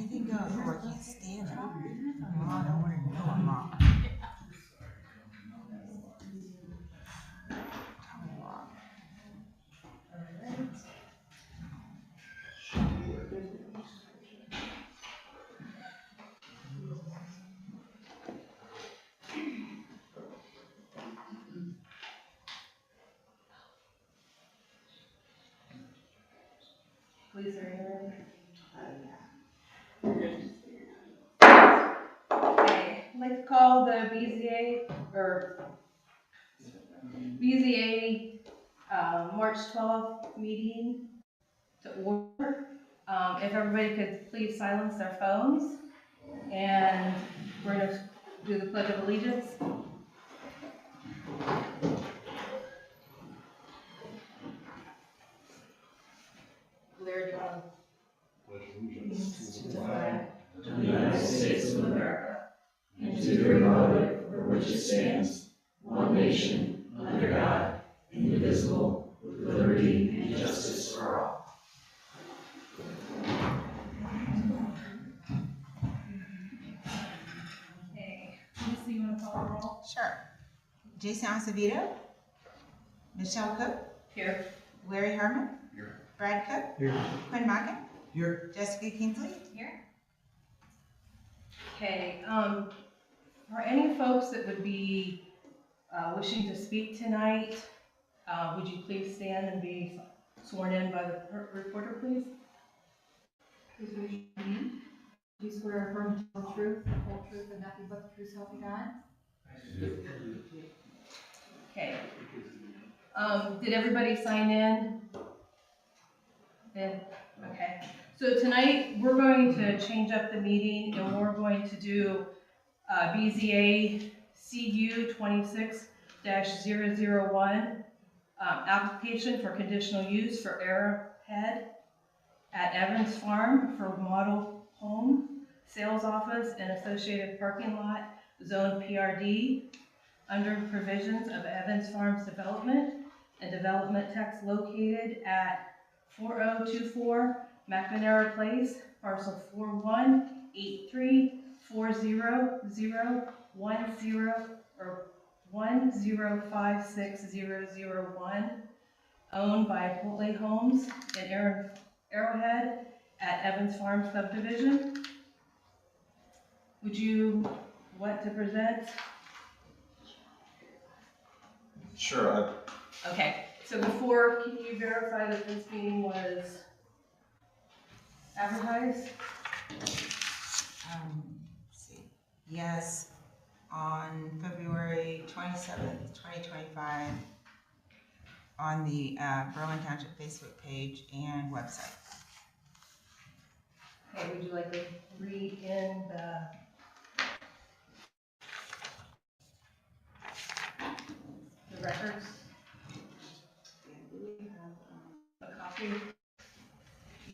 Anything goes. Oh, I can't stand it. Oh, I don't want to know I'm not. Please are Okay, I'd like to call the BZA March 12th meeting to order. If everybody could please silence their phones, and we're going to do the Pledge of Allegiance. Blair, do you want to pledge allegiance to the flag of the United States of America, and to the republic for which it stands, one nation, under God, indivisible, with liberty and justice for all. Okay, Lisa, you want to call the roll? Sure. Jason Acevedo. Michelle Cook. Here. Larry Herman. Here. Brad Cook. Here. Quinn Mackin. Here. Jessica Kingsley. Here. Okay, are any folks that would be wishing to speak tonight, would you please stand and be sworn in by the reporter, please? Please raise your hand. Do you swear or affirm to tell the truth, the whole truth, and nothing but the truth, so help you God? Okay. Did everybody sign in? Okay. So tonight we're going to change up the meeting, and we're going to do BZA CU 26-001 application for conditional use for Arrowhead at Evans Farm for model home, sales office, and associated parking lot, zone PRD, under provisions of Evans Farms development and development text located at 4024 McNamara Place, parcel 4183400010 or 1056001, owned by Poley Homes in Arrowhead at Evans Farm subdivision. Would you want to present? Sure. Okay, so before, can you verify that this meeting was advertised? Let's see. Yes, on February 27th, 2025, on the Berlin Township Facebook page and website. Okay, would you like to read in the records? A copy?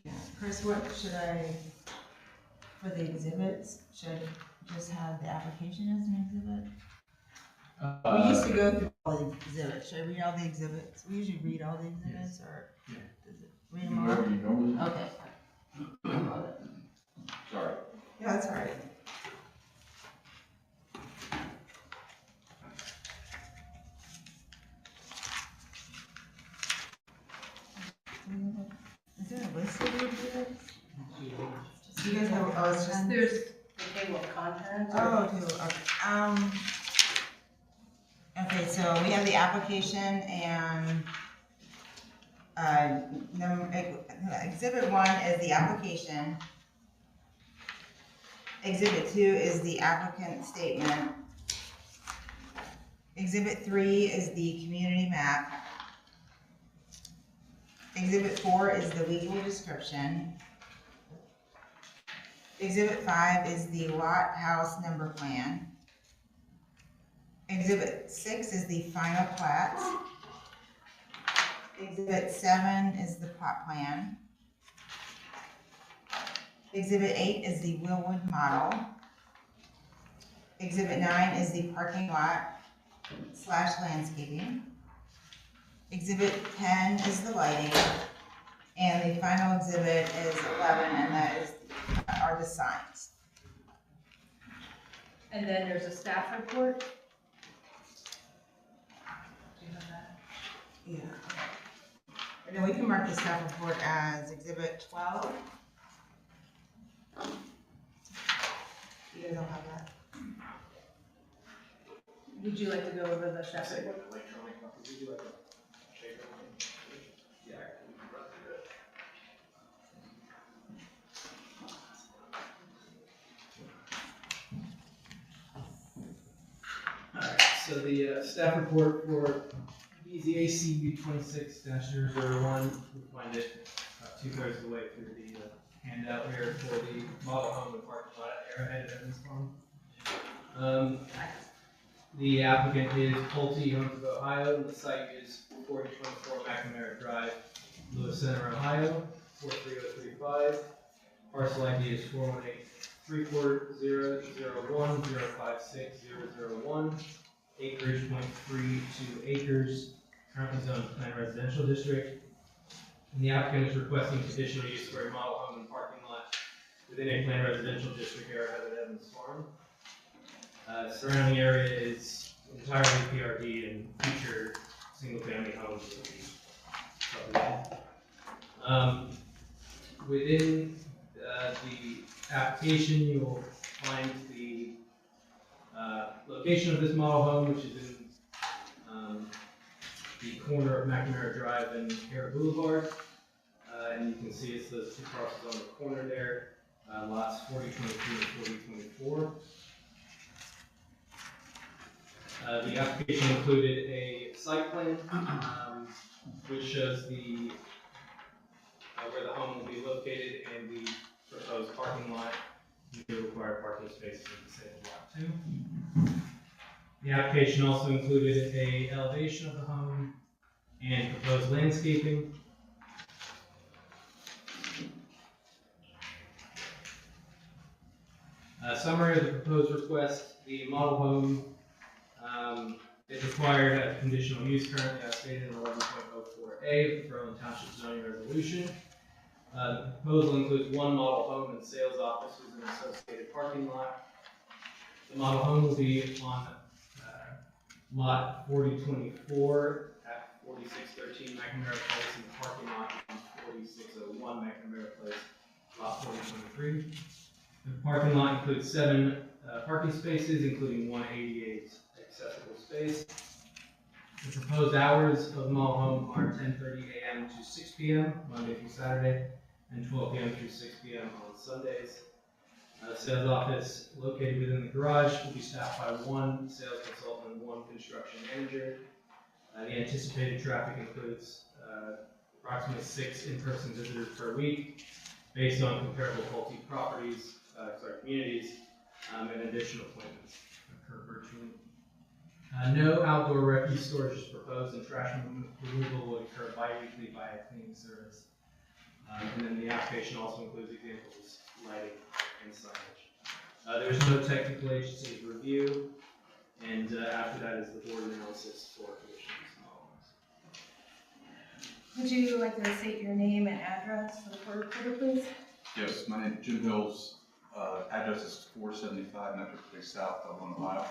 Yeah. Chris, what should I, for the exhibits, should I just have the application as an exhibit? We used to go through all the exhibits. Should I read all the exhibits? We usually read all the exhibits, or does it read them all? Whatever you normally do. Okay. Sorry. Yeah, that's all right. Is there a list of the exhibits? Do you guys have, oh, it's just, There's the table of contents. oh, okay. Okay, so we have the application and exhibit 1 is the application. Exhibit 2 is the applicant statement. Exhibit 3 is the community map. Exhibit 4 is the legal description. Exhibit 5 is the lot house number plan. Exhibit 6 is the final plat. Exhibit 7 is the plot plan. Exhibit 8 is the Willwood model. Exhibit 9 is the parking lot / landscaping. Exhibit 10 is the lighting. And the final exhibit is 11, and that is are the signs. And then there's a staff report. Do you have that? Yeah. And then we can mark the staff report as exhibit 12. You guys all have that? Would you like to go over the staff report? Alright, so the staff report for BZA CB 26-001, you'll find it about 2/3 of the way through the handout here for the model home and parking lot at Arrowhead at Evans Farm. The applicant is Pulte Homes of Ohio, and the site is 4024 McNamara Drive, Lewis Center, Ohio, 43035. Parcel ID is 418-340-056-001. Acreage 0.32 acres, currently zoned planned residential district. And the applicant is requesting conditional use for a model home and parking lot within a planned residential district area at Evans Farm. Surrounding area is entirely PRD and future single-family homes will be subdivided. Within the application, you will find the location of this model home, which is in the corner of McNamara Drive and Air Boulevard. And you can see it's those two parcels on the corner there, lots 4023 and 4024. The application included a site plan, which shows the where the home will be located and the proposed parking lot. You require parking spaces in the same lot too. The application also included a elevation of the home and proposed landscaping. Summary of the proposed request: the model home is required as a conditional use currently as stated in 11.04A of the Berlin Township zoning resolution. The proposal includes one model home and sales office with an associated parking lot. The model home will be on lot 4024 at 4613 McNamara Place, and the parking lot on 4601 McNamara Place, lot 4023. The parking lot includes 7 parking spaces, including one ADA accessible space. The proposed hours of the model home are 10:30 a.m. to 6 p.m. Monday through Saturday, and 12 p.m. through 6 p.m. on Sundays. The sales office located within the garage will be staffed by 1 sales consultant and 1 construction manager. The anticipated traffic includes approximately 6 in-person visitors per week, based on comparable Pulte communities, and additional appointments occur virtually. No outdoor refuse storage is proposed, and trash removal will occur bi-weekly by a cleaning service. And then the application also includes examples of lighting and signage. There's no technical agency review, and after that is the board analysis for conditional use model homes. Would you like to state your name and address for the court reporter, please? Yes, my name is Jim Hills. Address is 475 Metro Place South, Dublin, Ohio.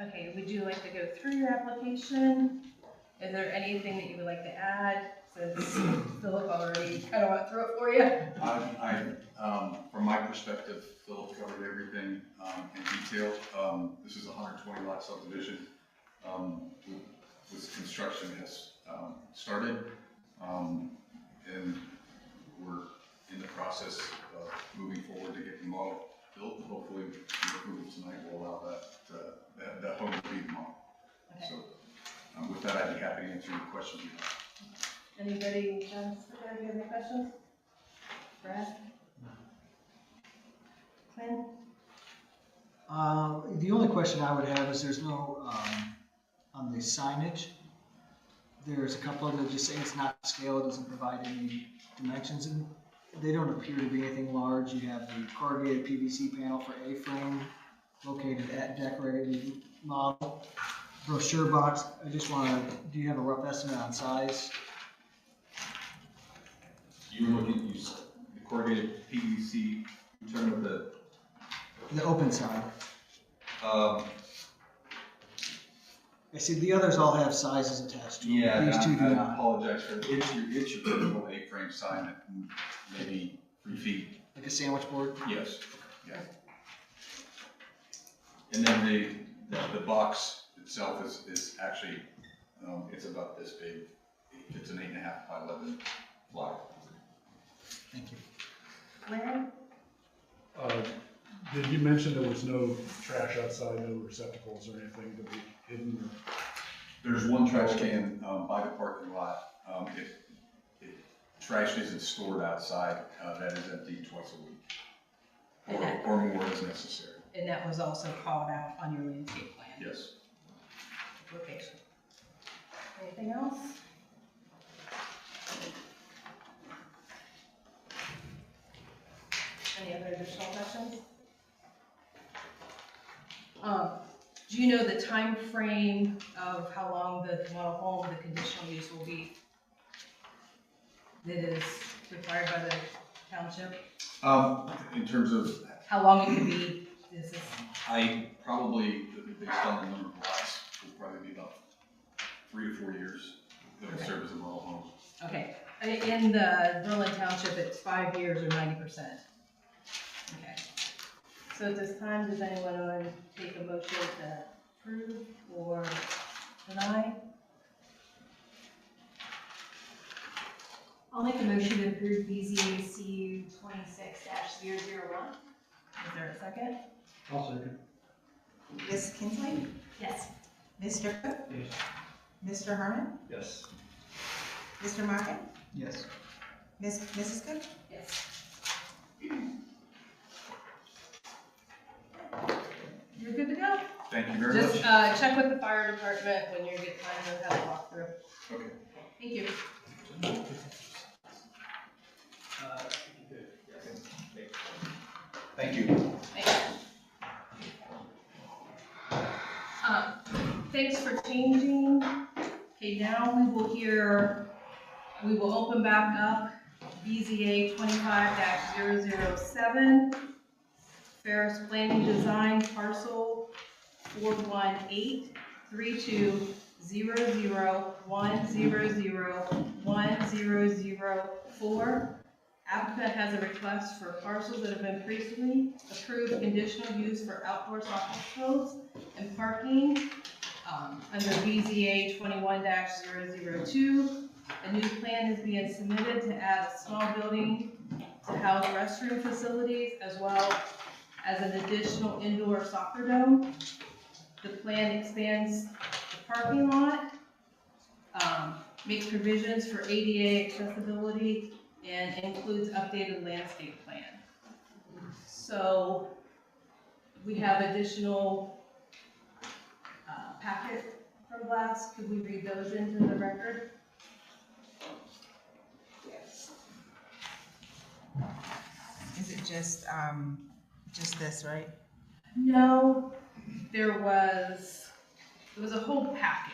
Okay, would you like to go through your application? Is there anything that you would like to add, since Philip already kind of went through it for you? From my perspective, Philip covered everything in detail. This is a 120 lot subdivision. This construction has started, and we're in the process of moving forward to get the model built. Hopefully, the approval tonight will allow that home to be the model. Okay. So, with that, I'd be happy to answer any questions you have. Anybody, Jessica, do you have any questions? Brad? Quinn? The only question I would have is there's no, on the signage, there's a couple of them that just say it's not to scale, it doesn't provide any dimensions, and they don't appear to be anything large. You have the corrugated PVC panel for A-frame located at decorated model. Brochure box, I just want to, do you have a rough estimate on size? You were looking, the corrugated PVC, in terms of The open side. um, I see the others all have sizes attached to them. yeah, These two do I not. apologize for, it's your typical A-frame sign that maybe 3 feet. Like a sandwich board. Yes, yeah. And then the box itself is actually, it's about this big. It's an 8.5 by 11 fly. Thank you. Larry? Did you mention there was no trash outside, no receptacles or anything to be hidden? There's one trash can by the parking lot. If trash isn't stored outside, that is emptied twice a week, or more as necessary. And that was also called out on your landscape plan? Yes. Location. Anything else? Any other additional questions? Do you know the time frame of how long the model home, the conditional use will be? That is required by the township? In terms of, How long it could be? This is, I probably, based on the number of lots, will probably be about 3 to 4 years that will serve as a model home. okay. In the Berlin Township, it's 5 years or 90%. Okay. So at this time, does anyone want to take a motion to approve or deny? I'll make a motion to approve BZA CU 26-001. Is there a second? I'll second. Ms. Kinsley? Yes. Mr. Cook? Yes. Mr. Herman? Yes. Mr. Markin? Yes. Mrs. Cook? Yes. You're good to go. Thank you very Just much. check with the fire department when you get time to have a walkthrough. Okay. Thank you. Thank you. Thanks. Thanks for changing. Okay, now we will open back up BZA 25-007, Ferris Planning Design Parcel 418-320-001001004. Applicant has a request for parcels that have been previously approved conditional use for outdoor soccer fields and parking under BZA 21-002. A new plan is being submitted to add a small building to house restroom facilities as well as an additional indoor soccer dome. The plan expands the parking lot, makes provisions for ADA accessibility, and includes updated landscape plan. So we have additional packet from last. Could we read those into the record? Yes. Is it just this, right? No, there was a whole packet.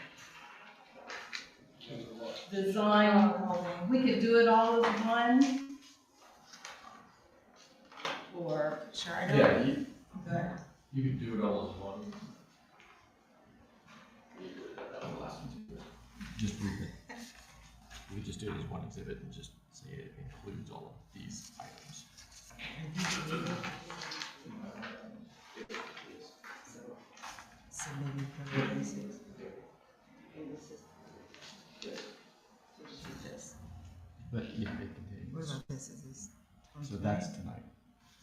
Design, we could do it all as one. Or, Sure, I don't. Yeah, Go ahead. you could do it all as one. Just read it. We could just do it as one exhibit and just say it includes all of these items. So maybe for this. This. But yeah, it What continues. about this? Is this? So that's tonight.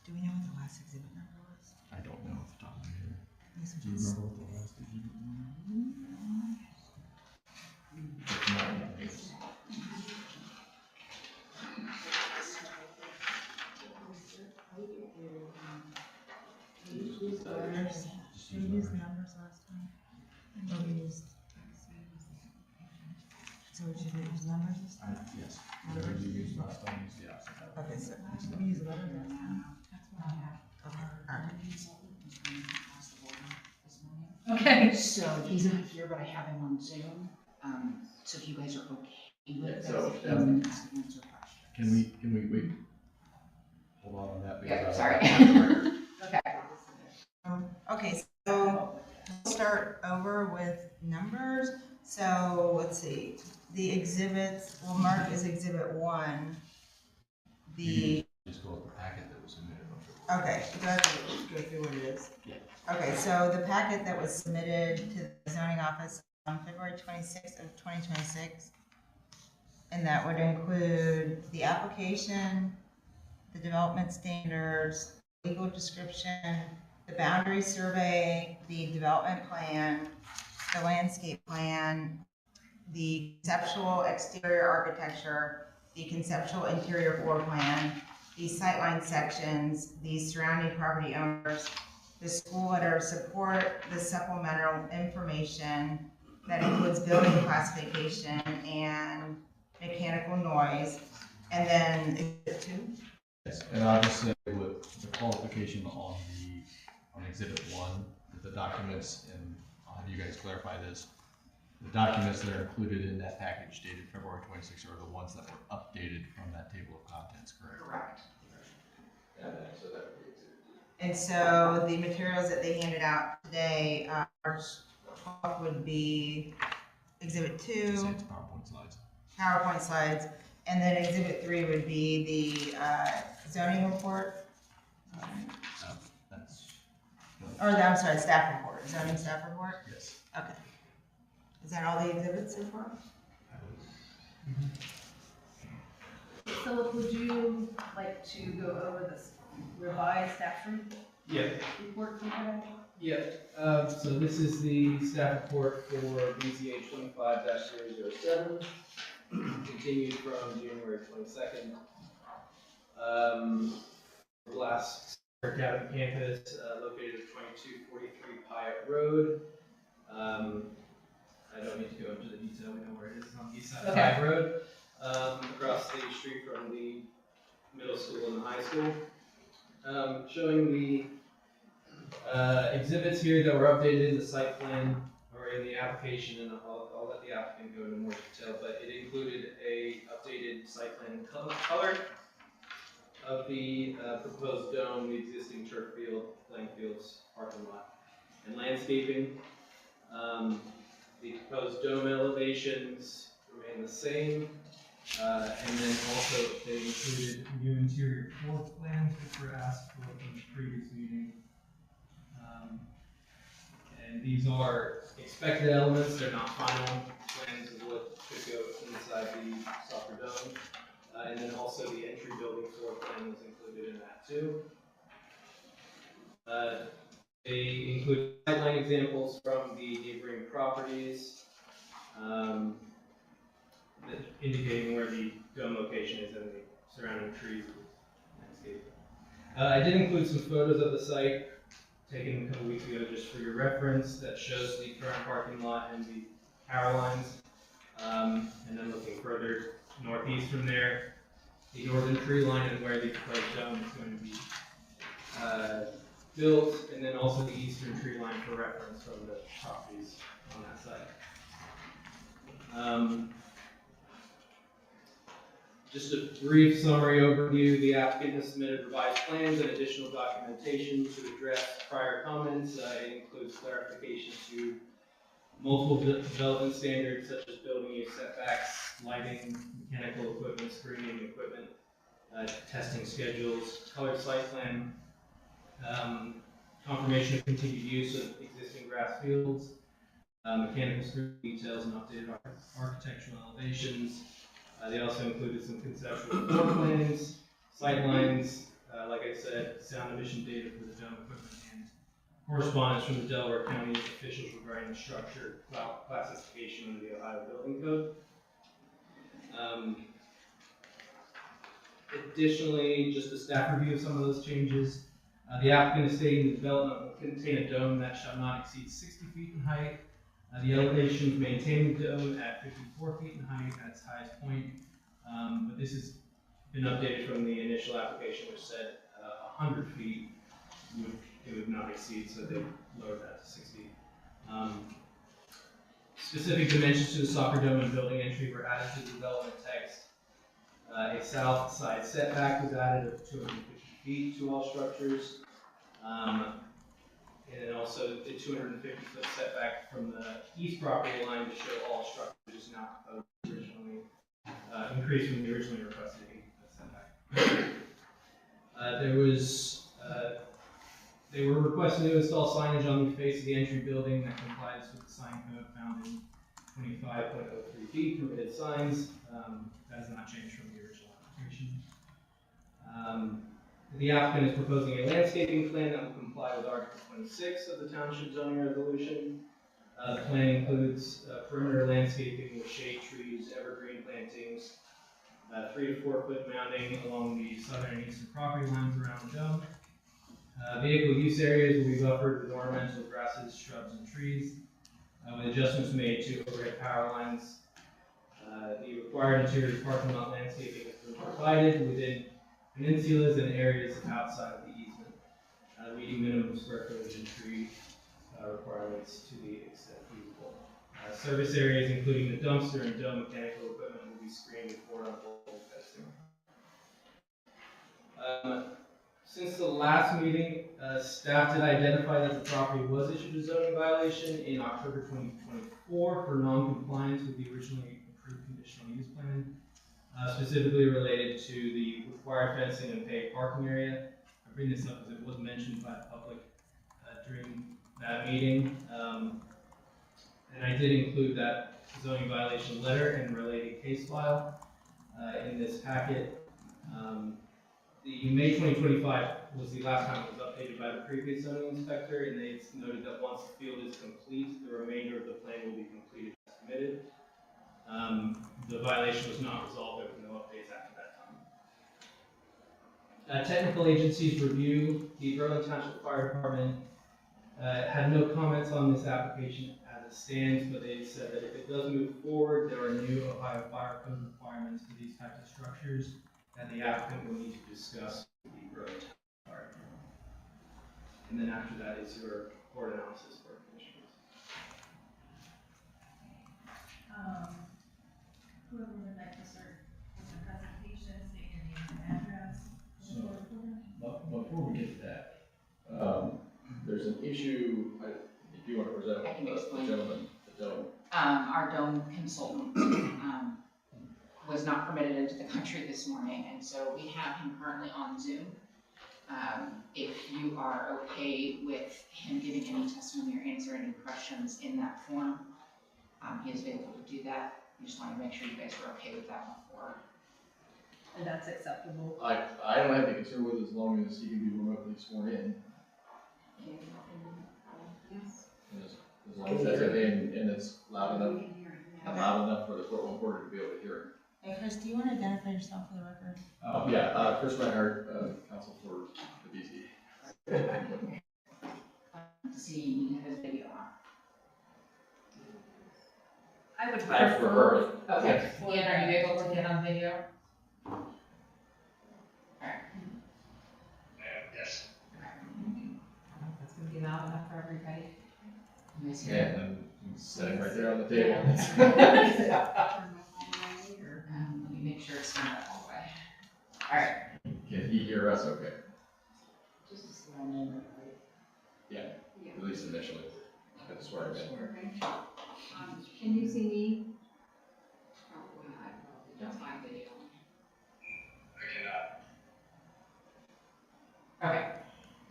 Do we know what the last exhibit number was? I don't know off the top of my head. This Do you was- remember what the last exhibit was? It's not in this. Did we use numbers last time? Or we used? So we should use numbers this time? Yes. Whatever you used last time, use the opposite. Okay, so we use letters now. Okay, alright. okay. So he's not here, but I have him on Zoom. So if you guys are okay with Yeah, this, so, then ask him answer questions. Can we wait? Hold on that. Yeah, because sorry. Okay, so we'll start over with numbers. So let's see, the exhibits, we'll mark as exhibit 1. Just go with the packet that was submitted. Okay, do I have to go through what it is? Yeah. Okay, so the packet that was submitted to the zoning office on February 26th of 2026, and that would include the application, the development standards, legal description, the boundary survey, the development plan, the landscape plan, the conceptual exterior architecture, the conceptual interior floor plan, the sightline sections, the surrounding property owners, the school letter of support, the supplemental information that includes building classification and mechanical noise, and then exhibit 2. Yes, and I'll just say with the qualification on exhibit 1, that the documents, and I'll have you guys clarify this, the documents that are included in that package dated February 26th are the ones that were updated from that table of contents, correct? Correct. So that would be exhibit 2. And so the materials that they handed out today would be exhibit 2, Just say it's PowerPoint slides. PowerPoint slides, and then exhibit 3 would be the zoning report, I'm sorry, staff report, zoning staff report. Yes. Okay. Is that all the exhibits so far? Philip, would you like to go over this revised staff Yeah. report from today? Yeah, so this is the staff report for BZA 25-007, continued from January 22nd. Last Academy campus, located at 2243 Pyatt Road. I don't need to go into the detail, we know where it is, it's on the east side of Pyatt Road, across the street from the middle school and the high school. Showing the exhibits here that were updated in the site plan or in the application, and I'll let the applicant go into more detail, but it included a updated site plan color of the proposed dome, the existing turf field, playing fields, parking lot, and landscaping. The proposed dome elevations remain the same, and then also they included new interior floor plans which were asked for from the previous meeting. And these are expected elements, they're not final plans of what could go inside the soccer dome. And then also the entry building floor plan was included in that too. They include sightline examples from the neighboring properties, indicating where the dome location is and the surrounding trees and landscape. I did include some photos of the site taken a couple weeks ago just for your reference that shows the current parking lot and the power lines. And then looking further northeast from there, the northern tree line and where the proposed dome is going to be built, and then also the eastern tree line for reference from the properties on that side. Just a brief summary overview. The applicant has submitted revised plans and additional documentation to address prior comments. It includes clarification to multiple development standards such as building use setbacks, lighting, mechanical equipment, screening equipment, testing schedules, colored site plan, confirmation of continued use of existing grass fields, mechanical screening details and updated architectural elevations. They also included some conceptual floor plans, sight lines, like I said, sound emission data for the dome equipment, and correspondence from the Delaware County officials regarding the structure classification under the Ohio Building Code. Additionally, just a staff review of some of those changes. The applicant is stating the development will contain a dome that shall not exceed 60 feet in height. The elevations maintain the dome at 54 feet in height at its highest point, but this has been updated from the initial application, which said 100 feet it would not exceed, so they lowered that to 60. Specific dimensions to the soccer dome and building entry were added to the development text. A A south side setback was added of 250 feet to all structures. And then also the 250-foot setback from the east property line to show all structures is now proposed originally, increased from the originally requested 8-foot setback. They were requesting to install signage on the face of the entry building that complies with the sign code found in 25.03B permitted signs. That has not changed from the original application. The applicant is proposing a landscaping plan that will comply with Article 26 of the Township Zoning Resolution. The plan includes perimeter landscaping with shade trees, evergreen plantings, 3 to 4 foot mounding along the southern and eastern property lines around the dome. Vehicle use areas will be buffered with ornamental grasses, shrubs, and trees, with adjustments made to overhead power lines. The required interior parking lot landscaping has been provided within peninsulas and areas outside of the easement, meeting minimum square footage and tree requirements to the extent feasible. Service areas, including the dumpster and dome mechanical equipment, will be screened with 4-on-4 fencing. Since the last meeting, staff did identify that the property was issued a zoning violation in October 2024 for non-compliance with the originally approved conditional use plan, specifically related to the required fencing and paved parking area. I bring this up because it was mentioned by the public during that meeting, and I did include that zoning violation letter and related case file in this packet. The May 2025 was the last time it was updated by the previous zoning inspector, and they noted that once the field is complete, the remainder of the plan will be completed as committed. The violation was not resolved. There was no updates after that time. Technical agencies review. The Berlin Township Fire Department had no comments on this application as it stands, but they said that if it does move forward, there are new Ohio Fire Code requirements for these types of structures that the applicant will need to discuss with the Berlin Township Fire Department. And then after that is your board analysis for commissioners. Whoever would like to start with the presentation, state your name and address. So, before we get to that, there's an issue, if you want to present, I can the explain. gentleman, the dome. Our dome consultant, was not permitted into the country this morning, and so we have him currently on Zoom. If you are okay with him giving any testimony or answering any questions in that form, he is able to do that. We just want to make sure you guys are okay with that before. And that's acceptable. I don't have any concern with it as long as he can be remotely sworn in. Yes. As long as that's okay and it's loud enough for the court reporter to be able to hear it. Hey Chris, do you want to identify yourself for the record? Yeah, Chris Reinhardt, counsel for the BZA. See his video on. I would That's for prefer. her. Okay. Ian, are you able to get on video? Yes. That's gonna be loud enough for everybody. You guys Yeah, hear it? and I'm sitting right there on the table. Turn my phone away, or- Let me make sure it's turned up all the way. All right. Can he hear us okay? Just a small moment, right? Yeah, Yeah. at least initially. That's where I'm at. Okay. Can you see me? Oh, well, I probably don't have video. I cannot. Okay.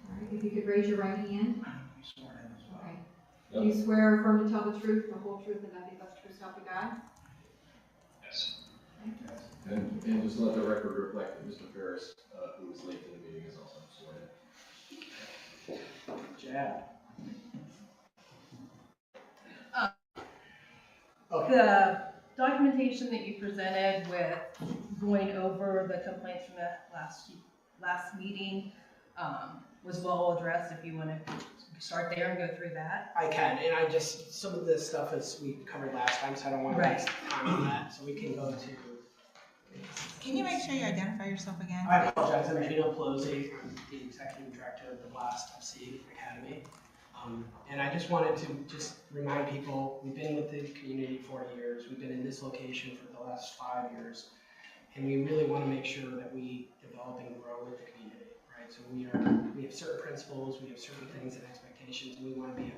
All right, if you could raise your right hand. Be sworn in as well. Okay. Do you swear or affirm to tell the truth, the whole truth, and nothing but the truth, so help you God? Yes. And just let the record reflect that Mr. Ferris, who was late to the meeting, is also sworn in. Jab. The documentation that you presented with going over the complaints from the last meeting was well addressed. If you want to start there and go through that. I can, and I just, some of this stuff is, we covered last time, so I don't want to waste time on that, so we can go to. Can you make sure you identify yourself again? I apologize, I'm Gino Pelosi, I'm the executive director of the Blast FC Academy. And I just wanted to just remind people, we've been with the community 40 years, we've been in this location for the last 5 years. And we really want to make sure that we develop and grow with the community, right? So we have certain principles, we have certain things and expectations, and we want to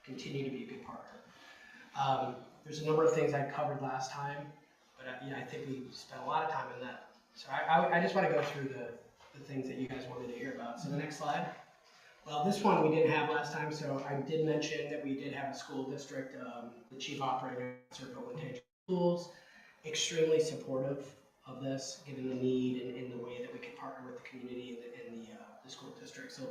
continue to be a good partner. There's a number of things I covered last time, but I think we spent a lot of time on that. So I just want to go through the things that you guys wanted to hear about. So the next slide. Well, this one we didn't have last time, so I did mention that we did have a school district, the chief operating officer of Owen Schools, extremely supportive of this, given the need and the way that we can partner with the community and the school district. So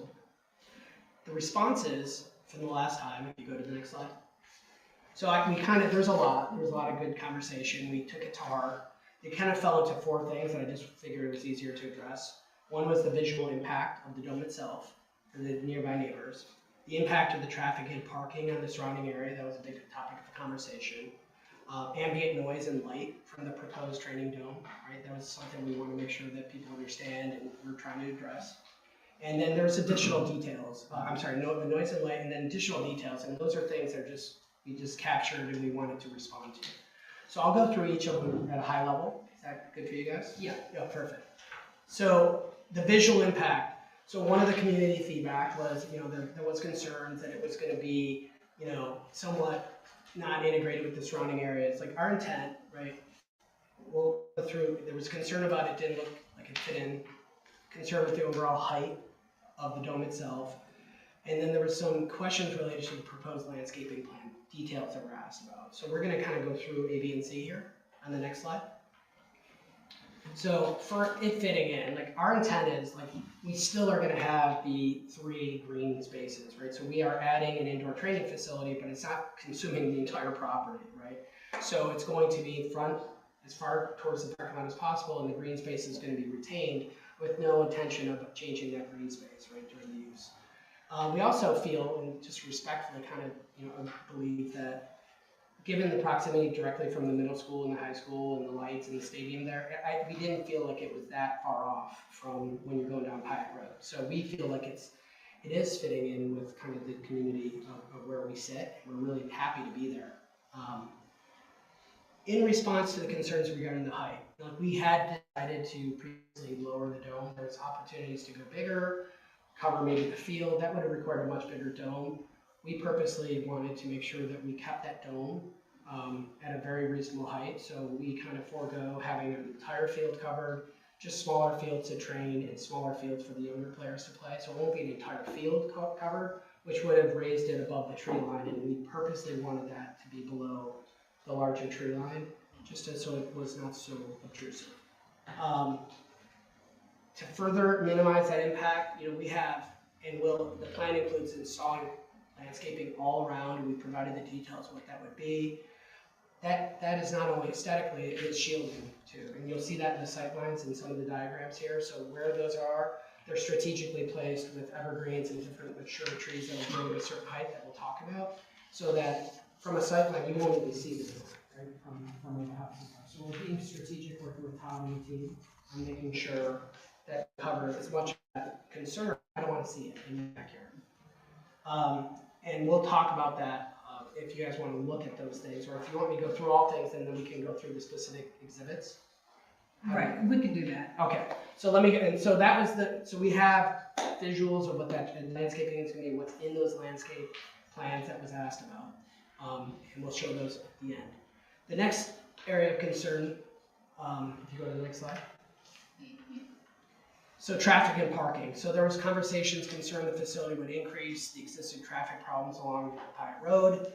the responses from the last time, if you go to the next slide. So there's a lot of good conversation. We took it to heart. It kind of fell into 4 things that I just figured it was easier to address. One was the visual impact of the dome itself for the nearby neighbors. The impact of the traffic and parking on the surrounding area, that was a big topic of conversation. Ambient noise and light from the proposed training dome, right? That was something we want to make sure that people understand and we're trying to address. And then there's additional details. The noise and light, and then additional details. And those are things that we just captured and we wanted to respond to. So I'll go through each of them at a high level. Is that good for you guys? Yeah. Yeah, perfect. So the visual impact. So one of the community feedback was, there was concerns that it was going to be, somewhat not integrated with the surrounding areas. Like our intent, right? We'll go through. There was concern about it didn't look like it fit in. Concern with the overall height of the dome itself, and then there were some questions related to the proposed landscaping plan details that were asked about. So we're going to kind of go through A, B, and C here on the next slide. So for it fitting in, like our intent is like we still are going to have the 3 green spaces, right? So we are adding an indoor training facility, but it's not consuming the entire property, right? So it's going to be in front as far towards the parking lot as possible, and the green space is going to be retained with no intention of changing that green space, right, during the use. We also feel, and just respectfully kind of, believe that given the proximity directly from the middle school and the high school and the lights and the stadium there, we didn't feel like it was that far off from when you're going down Pike Road. So we feel like it is fitting in with kind of the community of where we sit. We're really happy to be there. In response to the concerns regarding the height, like we had decided to previously lower the dome. There's opportunities to go bigger, cover maybe the field. That would have required a much bigger dome. We purposely wanted to make sure that we kept that dome at a very reasonable height. So we kind of forego having an entire field covered, just smaller fields to train and smaller fields for the younger players to play. So it won't be an entire field covered, which would have raised it above the tree line. And we purposely wanted that to be below the larger tree line, just so it was not so obtrusive. To further minimize that impact, we have, and the plan includes installing landscaping all around, and we provided the details what that would be. That is not only aesthetically, it is shielding too, and you'll see that in the sight lines and some of the diagrams here. So where those are, they're strategically placed with evergreens and different mature trees that will grow to a certain height that we'll talk about, so that from a sight line, you won't really see this, right, from where the house is. So we're being strategic, working with Tom and the team on making sure that we cover as much of that concern. I don't want to see it in the backyard. And we'll talk about that if you guys want to look at those things, or if you want me to go through all things, and then we can go through the specific exhibits. Right, we can do that. Okay, so so we have visuals of what that landscaping is going to be, what's in those landscape plans that was asked about. And we'll show those at the end. The next area of concern, if you go to the next slide. So traffic and parking. So there was conversations concerned the facility would increase the existing traffic problems along Pike Road.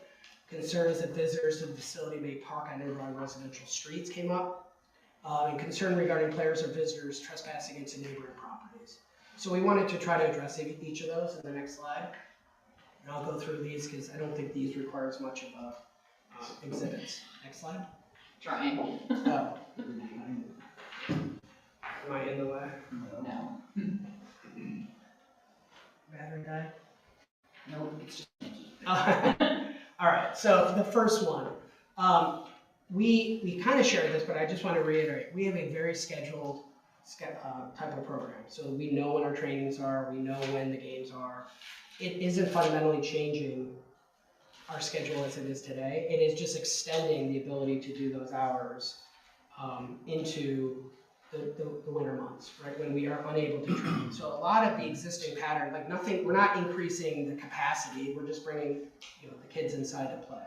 Concerns that visitors to the facility may park on nearby residential streets came up. And concern regarding players or visitors trespassing into neighboring properties. So we wanted to try to address each of those in the next slide. And I'll go through these because I don't think these require as much of exhibits. Next slide. Trying. Oh. Am I in the way? No. Battery died. Nope, it's just All right, so the first one. We kind of shared this, but I just want to reiterate. We have a very scheduled type of program. So we know when our trainings are, we know when the games are. It isn't fundamentally changing our schedule as it is today. It is just extending the ability to do those hours into the winter months, right, when we are unable to train. So a lot of the existing pattern, like nothing, we're not increasing the capacity, we're just bringing, you know, the kids inside to play.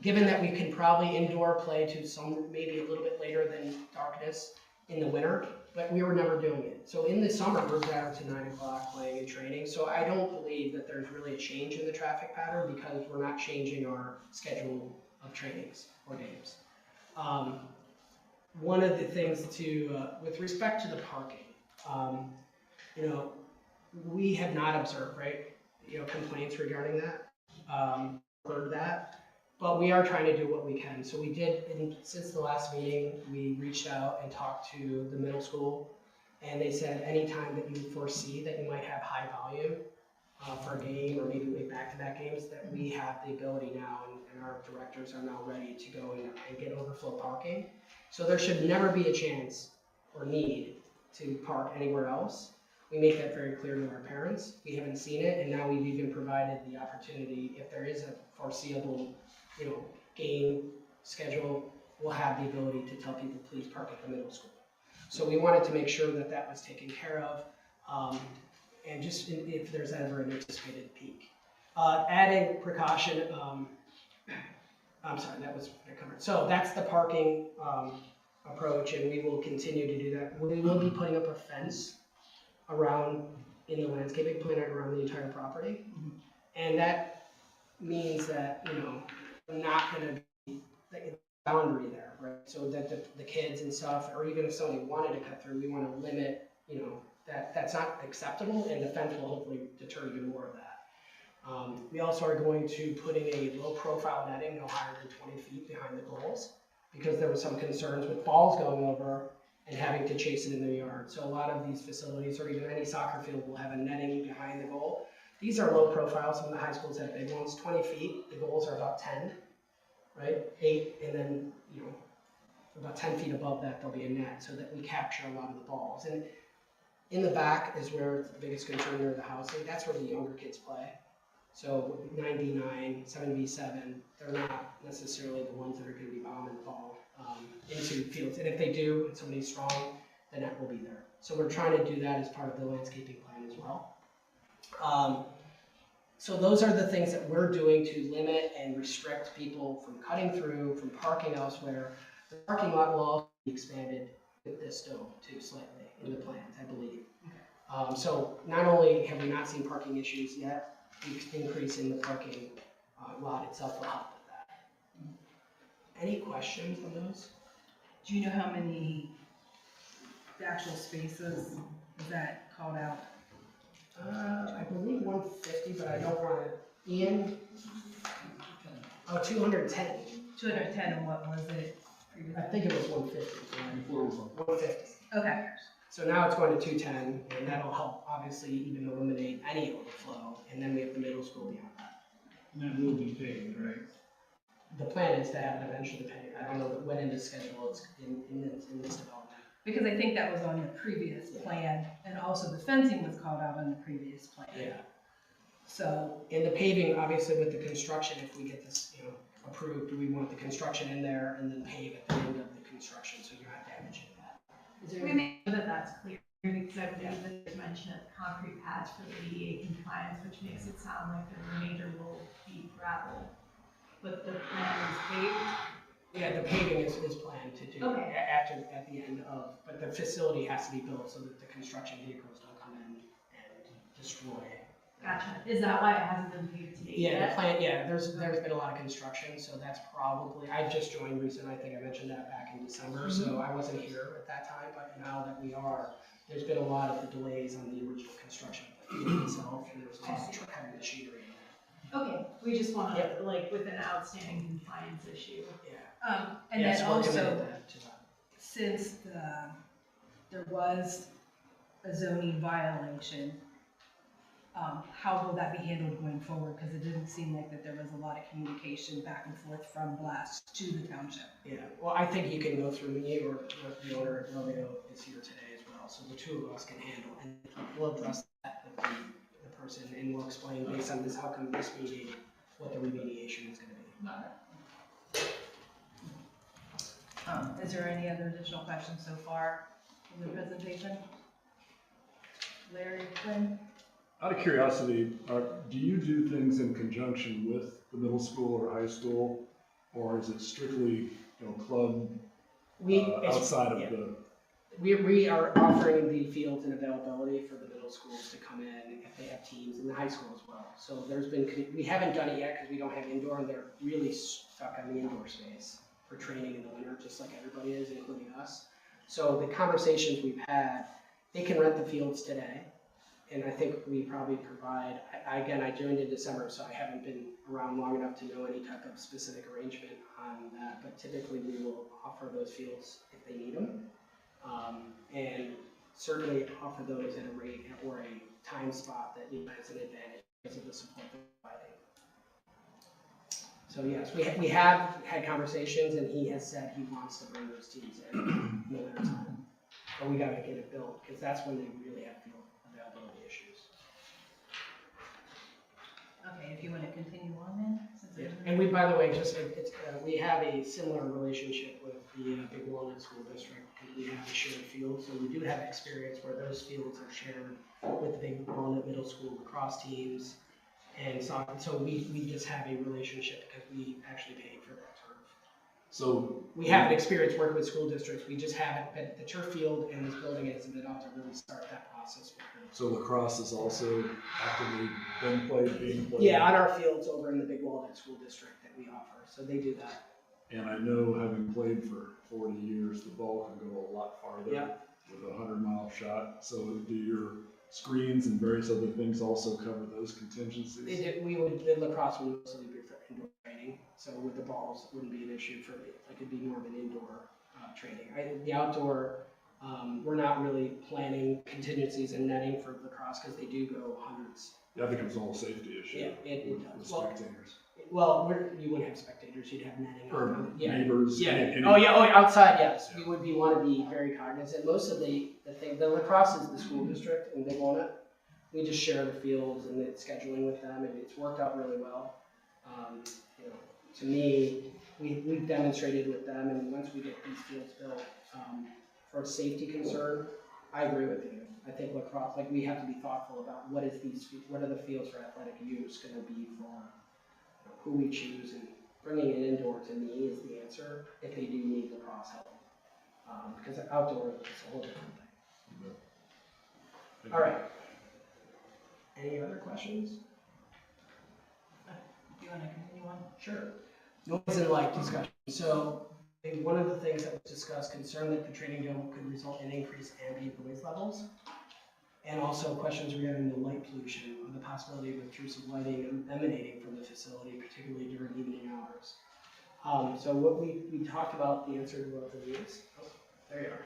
Given that we can probably indoor play to some, maybe a little bit later than darkness in the winter, but we were never doing it. So in the summer, we're down to 9 o'clock playing and training. So I don't believe that there's really a change in the traffic pattern because we're not changing our schedule of trainings or games. One of the things to, with respect to the parking, you know, we have not observed, right, you know, complaints regarding that, heard that, but we are trying to do what we can. So we did, since the last meeting, we reached out and talked to the middle school, and they said anytime that you foresee that you might have high volume for a game or maybe back-to-back games, that we have the ability now, and our directors are now ready to go and get overflow parking. So there should never be a chance or need to park anywhere else. We make that very clear to our parents. We haven't seen it, and now we've even provided the opportunity, if there is a foreseeable, you know, game schedule, we'll have the ability to tell people, please park at the middle school. So we wanted to make sure that that was taken care of, and just if there's ever an anticipated peak. Adding precaution, I'm sorry, that was covered. So that's the parking approach, and we will continue to do that. We will be putting up a fence around, in the landscaping plan, around the entire property. And that means that, you know, we're not gonna be like a boundary there, right? So that the kids and stuff, or even if somebody wanted to cut through, we wanna limit, you know, that's not acceptable, and the fence will hopefully deter even more of that. We also are going to put in a low profile netting no higher than 20 feet behind the goals, because there was some concerns with balls going over and having to chase it in the yard. So a lot of these facilities, or even any soccer field, will have a netting behind the goal. These are low profile. Some of the high schools have big ones, 20 feet. The goals are about 10, right? 8, and then, you know, about 10 feet above that, there'll be a net so that we capture a lot of the balls. And in the back is where the biggest concern near the housing. That's where the younger kids play. So 9v9, 7v7, they're not necessarily the ones that are going to be bombing the ball into fields. And if they do, and somebody's strong, the net will be there. So we're trying to do that as part of the landscaping plan as well. So those are the things that we're doing to limit and restrict people from cutting through, from parking elsewhere. The parking lot will also be expanded with this dome too, slightly in the plans, I believe. So not only have we not seen parking issues yet, the increase in the parking lot itself will help with that. Any questions on those? Do you know how many the actual spaces is that called out? I believe 150, but I don't want to. Ian? Oh, 210. 210, and what was it previously? I think it was 150. Before it was 150. Okay. So now it's going to 210, and that'll help obviously even eliminate any overflow. And then we have the middle school beyond that. And that will be paid, right? The plan is to have it eventually paid. I don't know when in the schedule it's in this development. Because I think that was on the previous plan, and also the fencing was called out on the previous plan. Yeah. So, And the paving, obviously with the construction, if we get this, you know, approved, we want the construction in there and then pave at the end of the construction, so you're not damaging that. We make sure that that's clear, because I believe that there's mention of concrete pads for the ADA compliance, which makes it sound like the remainder will be gravel. But the plan is paved. Yeah, the paving is planned to do Okay. at the end of, but the facility has to be built so that the construction vehicles don't come in and destroy. Gotcha. Is that why it hasn't been paved to date Yeah, yet? the plan, yeah, there's been a lot of construction, so that's probably, I just joined recently, I think I mentioned that back in December, so I wasn't here at that time, but now that we are, there's been a lot of the delays on the original construction of the field itself, and there's lots of heavy machinery in there. Okay, we just want to, like, with an outstanding compliance issue. Yeah. and Yeah, then so we're also, committed to that. since there was a zoning violation, how will that be handled going forward? Because it didn't seem like that there was a lot of communication back and forth from Blast to the township. Yeah, well, I think you can go through me, or the owner, Romeo, is here today as well, so the two of us can handle, and we'll address that with the person, and we'll explain based on this outcome of this meeting, what the remediation is gonna be. Is there any other additional questions so far in the presentation? Larry, Quinn? Out of curiosity, do you do things in conjunction with the middle school or high school? Or is it strictly, club outside of the? We are offering the fields and availability for the middle schools to come in if they have teams, and the high school as well. So we haven't done it yet because we don't have indoor, and they're really stuck on the indoor space for training in the winter, just like everybody is, including us. So the conversations we've had, they can rent the fields today, and I think we probably provide, again, I joined in December, so I haven't been around long enough to know any type of specific arrangement on that, but typically we will offer those fields if they need them. And certainly offer those at a rate or a time spot that you guys an advantage because of the support they're providing. So yes, we have had conversations, and he has said he wants to bring those teams in the winter time. But we gotta get it built, because that's when they really have field availability issues. Okay, if you want to continue on then? Yeah. And we, by the way, we have a similar relationship with the Big Walnut School District, because we have a shared field. So we do have experience where those fields are shared with the Big Walnut Middle School lacrosse teams. And so we just have a relationship because we actually paid for that turf. So we have an experience working with school districts. We just haven't, but the turf field and this building hasn't been up to really start that process with them. So lacrosse is also actively being played? Yeah, on our fields over in the Big Walnut School District that we offer. So they do that. And I know, having played for 40 years, the ball can go a lot farther with a 100-mile shot. So do your screens and various other things also cover those contingencies? The lacrosse would mostly be for indoor training. So with the balls, it wouldn't be an issue for me. It could be more of an indoor training. The outdoor, we're not really planning contingencies and netting for lacrosse because they do go hundreds. Yeah, I think it was all a safety issue. Yeah, it does. With spectators. Well, you wouldn't have spectators. You'd have netting. Or neighbors. Yeah. Outside, yes. Yeah. We would want to be very cognizant. Most of the lacrosse is the school district in Big Walnut. We just share the fields and the scheduling with them, and it's worked out really well. To me, we've demonstrated with them, and once we get these fields built, for a safety concern, I agree with you. I think lacrosse, we have to be thoughtful about what are the fields for athletic use going to be for who we choose, and bringing it indoor to me is the answer if they do need lacrosse help. Because outdoor is a whole different thing. All right. Any other questions? Do you want to continue on? Sure. Noise and light discussion. So one of the things that was discussed concerned that the training dome could result in increased ambient noise levels, and also questions regarding the light pollution or the possibility of intrusive lighting emanating from the facility, particularly during evening hours. So what we talked about, the answer to both of these. Oh, there you are.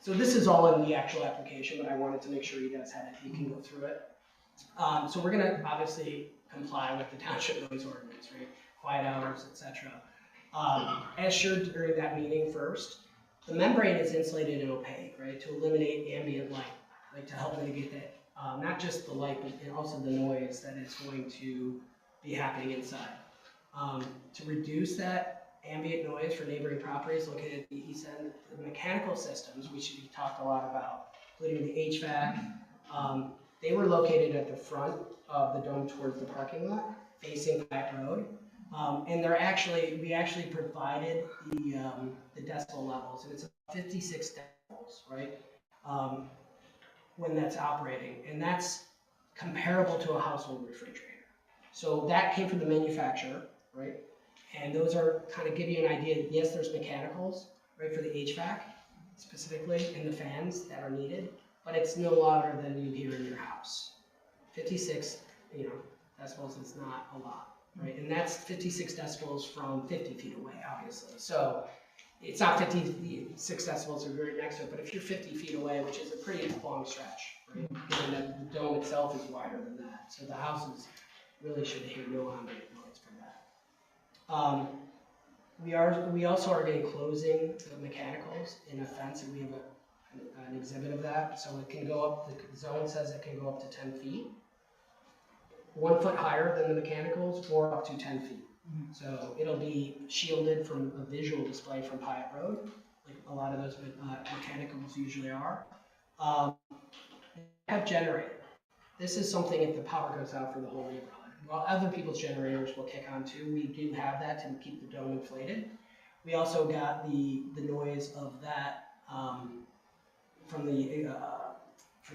So this is all in the actual application, but I wanted to make sure you guys had it. You can go through it. So we're going to obviously comply with the township noise ordinance, right? Quiet hours, etc. As shared during that meeting first, the membrane is insulated and opaque, right, to eliminate ambient light, to help mitigate that, not just the light, but also the noise that is going to be happening inside. To reduce that ambient noise for neighboring properties located at the east end, the mechanical systems, which we talked a lot about, including the HVAC, they were located at the front of the dome towards the parking lot, facing that road. And we actually provided the decibel levels, and it's about 56 decibels, right? When that's operating, and that's comparable to a household refrigerator. So that came from the manufacturer, right? And those are kind of give you an idea. Yes, there's mechanicals, right, for the HVAC specifically, and the fans that are needed, but it's no louder than you hear in your house. 56, decibels is not a lot, right? And that's 56 decibels from 50 feet away, obviously. So it's not 56 decibels are right next to it, but if you're 50 feet away, which is a pretty long stretch, right? Given that the dome itself is wider than that. So the houses really should hear no ambient noise from that. We also are going to closing the mechanicals in a fence, and we have an exhibit of that. So it can go up, the zone says it can go up to 10 feet. 1 foot higher than the mechanicals, or up to 10 feet. So it'll be shielded from a visual display from Hyatt Road, like a lot of those mechanicals usually are. Backup generator. This is something if the power goes out for the whole neighborhood. While other people's generators will kick on too, we do have that to keep the dome inflated. We also got the noise of that from the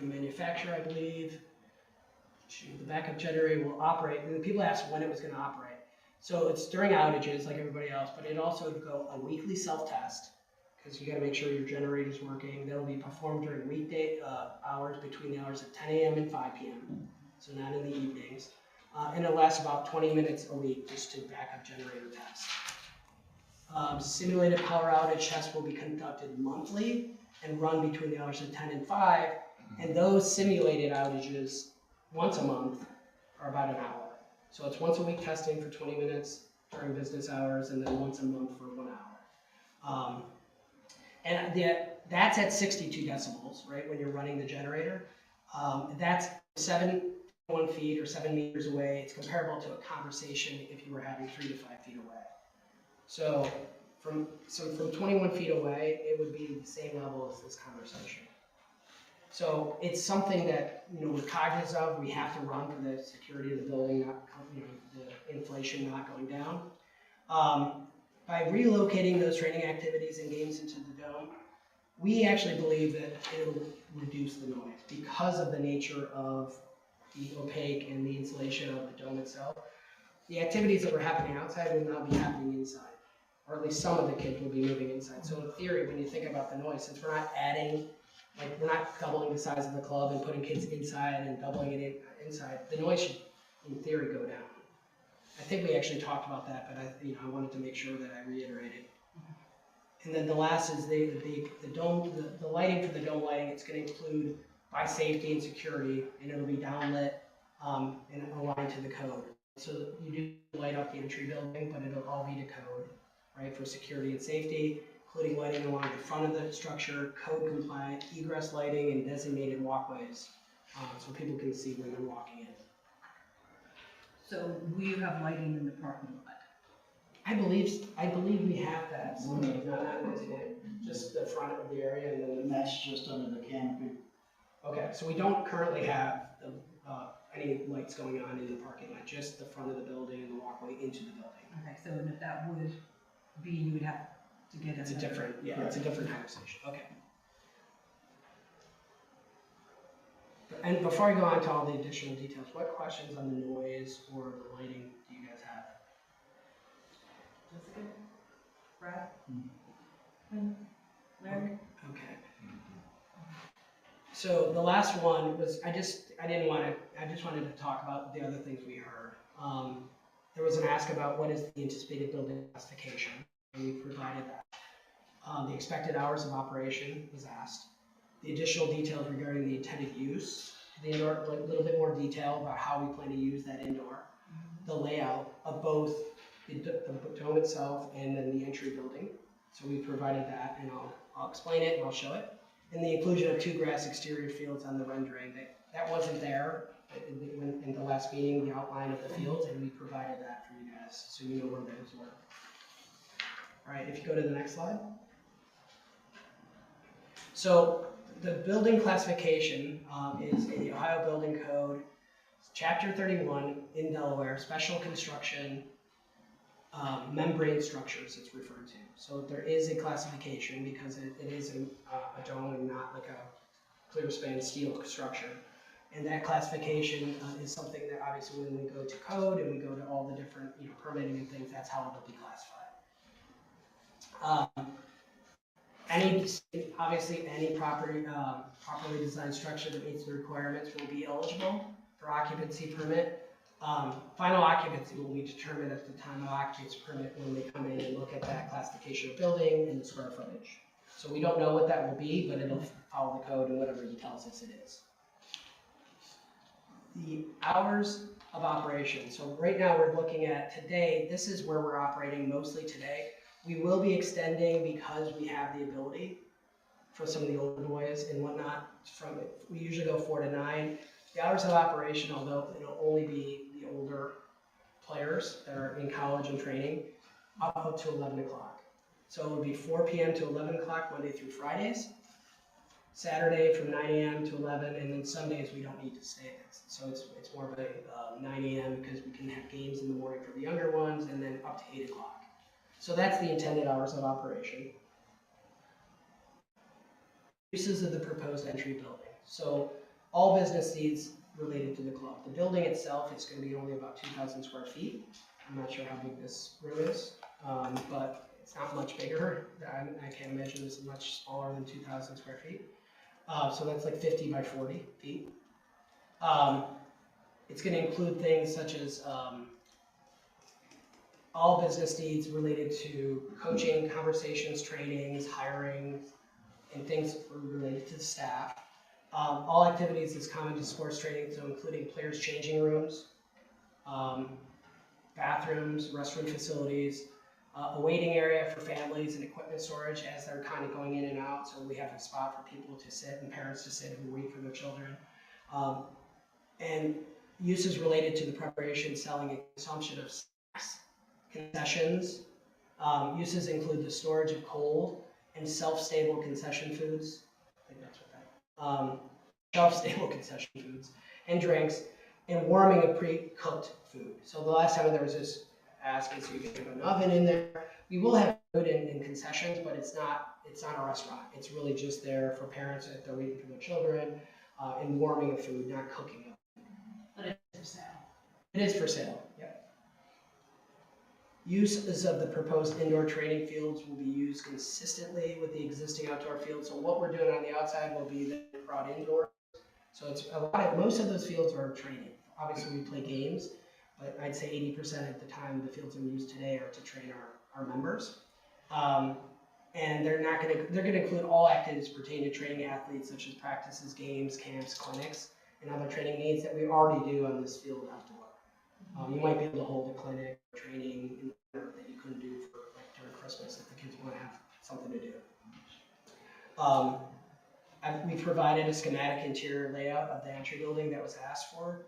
manufacturer, I believe. The backup generator will operate, and people asked when it was going to operate. So it's during outages like everybody else, but it also would go a weekly self-test because you got to make sure your generator's working. That'll be performed during weekday hours between the hours of 10 a.m. and 5 p.m. So not in the evenings. And it'll last about 20 minutes a week just to backup generator test. Simulated power outage tests will be conducted monthly and run between the hours of 10 and 5. And those simulated outages once a month are about an hour. So it's once a week testing for 20 minutes during business hours and then once a month for 1 hour. That's at 62 decibels, right, when you're running the generator. That's 7 feet or 7 meters away. It's comparable to a conversation if you were having 3 to 5 feet away. So from 21 feet away, it would be the same level as this conversation. So it's something that we're cognizant of. We have to run for the security of the building, not the inflation not going down. By relocating those training activities and games into the dome, we actually believe that it'll reduce the noise because of the nature of the opaque and the insulation of the dome itself. The activities that were happening outside will now be happening inside, or at least some of the kids will be moving inside. So in theory, when you think about the noise, since we're not adding, like we're not doubling the size of the club and putting kids inside and doubling it inside, the noise should, in theory, go down. I think we actually talked about that, but I wanted to make sure that I reiterated. And then the last is the dome, the lighting for the dome lighting. It's going to include by safety and security, and it'll be downlit and aligned to the code. So you do light up the entry building, but it'll all be to code, right, for security and safety, including lighting along the front of the structure, code compliant, egress lighting, and designated walkways, so people can see when they're walking in. So will you have lighting in the parking lot? I believe we have that. Just the front of the area, and then That's just under the canopy. Okay, so we don't currently have any lights going on in the parking lot, just the front of the building and the walkway into the building. Okay, so and if that would be, you would have to get It's a different, it's a different conversation. Okay. And before I go on to all the additional details, what questions on the noise or the lighting do you guys have? Jessica? Brad? Larry? Okay. So the last one was, I just wanted to talk about the other things we heard. There was an ask about what is the anticipated building classification, and we provided that. The expected hours of operation was asked. The additional details regarding the intended use, the indoor, a little bit more detail about how we plan to use that indoor, the layout of both the dome itself and then the entry building. So we provided that, and I'll explain it and I'll show it. And the inclusion of 2 grass exterior fields on the rendering, that wasn't there in the last meeting, the outline of the fields, and we provided that for you guys, so you know where those were. All right, if you go to the next slide. So the building classification is in the Ohio Building Code, Chapter 31 in Delaware, special construction membrane structures it's referred to. So there is a classification because it is a dome and not like a clear span steel structure. And that classification is something that obviously when we go to code and we go to all the different permitting and things, that's how it will be classified. Obviously any properly designed structure that meets the requirements will be eligible for occupancy permit. Final occupancy will be determined at the time of occupancy permit when they come in and look at that classification of building and the square footage. So we don't know what that will be, but it'll follow the code and whatever he tells us it is. The hours of operation. So right now we're looking at today, this is where we're operating mostly today. We will be extending because we have the ability for some of the older boys and whatnot. We usually go 4 to 9. The hours of operation, although it'll only be the older players that are in college and training up to 11 o'clock. So it would be 4 p.m. to 11 o'clock Monday through Fridays, Saturday from 9 a.m. to 11, and then Sundays we don't need to stay at this. So it's more of a 9 a.m. because we can have games in the morning for the younger ones, and then up to 8 o'clock. So that's the intended hours of operation. Uses of the proposed entry building. So all business needs related to the club. The building itself is going to be only about 2,000 square feet. I'm not sure how big this room is, but it's not much bigger. I can't imagine this is much smaller than 2,000 square feet. So that's like 50 by 40 feet. It's going to include things such as all business needs related to coaching, conversations, trainings, hiring, and things related to the staff. All activities is common to sports training, so including players' changing rooms, bathrooms, restroom facilities, a waiting area for families and equipment storage as they're kind of going in and out. So we have a spot for people to sit and parents to sit who wait for their children. And uses related to the preparation, selling, and consumption of snacks, concessions. Uses include the storage of cold and shelf-stable concession foods. I think that's what that. Shelf-stable concession foods and drinks, and warming of pre-cooked food. So the last time there was this ask is you can have an oven in there. We will have food in concessions, but it's not a restaurant. It's really just there for parents if they're waiting for their children, and warming of food, not cooking it. But it's for sale. It is for sale, yeah. Uses of the proposed indoor training fields will be used consistently with the existing outdoor fields. So what we're doing on the outside will be then brought indoor. So it's most of those fields are training. Obviously we play games, but I'd say 80% of the time the fields in use today are to train our members. And they're gonna include all activities pertaining to training athletes such as practices, games, camps, clinics, and other training needs that we already do on this field outdoor. You might be able to hold a clinic or training that you couldn't do for like during Christmas if the kids want to have something to do. We've provided a schematic interior layout of the entry building that was asked for.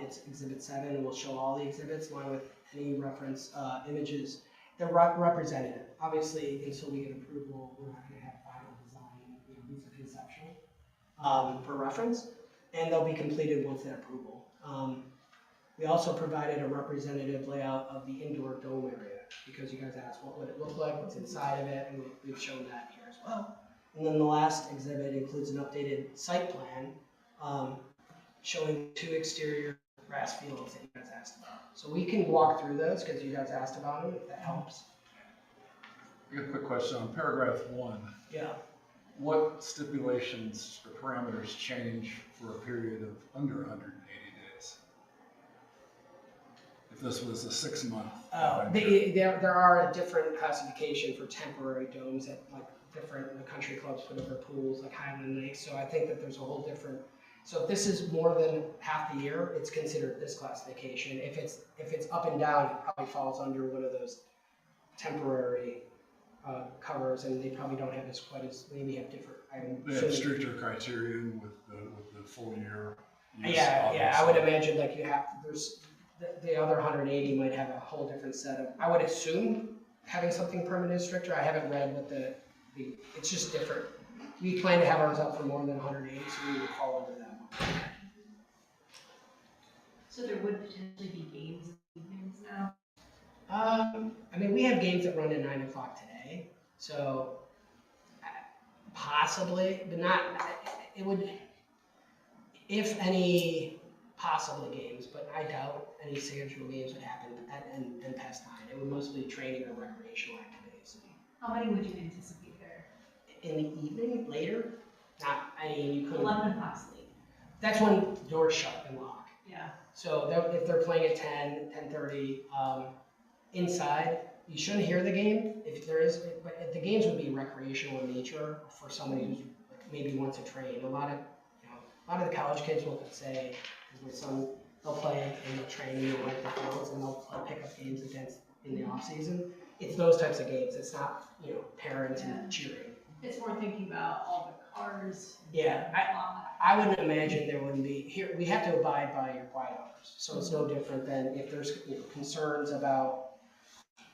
It's Exhibit 7, and we'll show all the exhibits along with any reference images. They're representative. Obviously, until we get approval, we're not going to have final design. These are conceptual for reference, and they'll be completed once that approval. We also provided a representative layout of the indoor dome area because you guys asked what would it look like, what's inside of it, and we've shown that here as well. And then the last exhibit includes an updated site plan showing 2 exterior grass fields that you guys asked about. So we can walk through those because you guys asked about them, if that helps. I got a quick question on paragraph 1. Yeah. What stipulations or parameters change for a period of under 180 days? If this was a 6-month. There are a different classification for temporary domes at like different country clubs put over pools like Highland Lakes. So I think that there's a whole different. So if this is more than half the year, it's considered this classification. If it's up and down, it probably falls under one of those temporary covers, and they probably don't have maybe have different. They have stricter criterion with the full year. Yeah. I would imagine like there's the other 180 might have a whole different set of. I would assume having something permanent is stricter. I haven't read what it's just different. We plan to have ours up for more than 180, so we would fall under that one. So there would potentially be games in the evenings now? I mean, we have games that run at 9 o'clock today, so possibly, but not, it would, if any, possibly games, but I doubt any scheduled games would happen and past 9. It would mostly be training or recreational activities. How many would you anticipate there? In the evening, later? You couldn't. 11 o'clock's late. That's when doors shut and lock. Yeah. So if they're playing at 10, 10:30, inside, you shouldn't hear the game. If there is, but the games would be recreational in nature for somebody who's maybe wants to train. A lot of the college kids will say, because my son, they'll play and they'll train and they'll like the fields and they'll pick up games in the off season. It's those types of games. It's not parents and cheering. It's more thinking about all the cars and Yeah, I wouldn't imagine there wouldn't be, here, we have to abide by your quiet hours. So it's no different than if there's, you know, concerns about,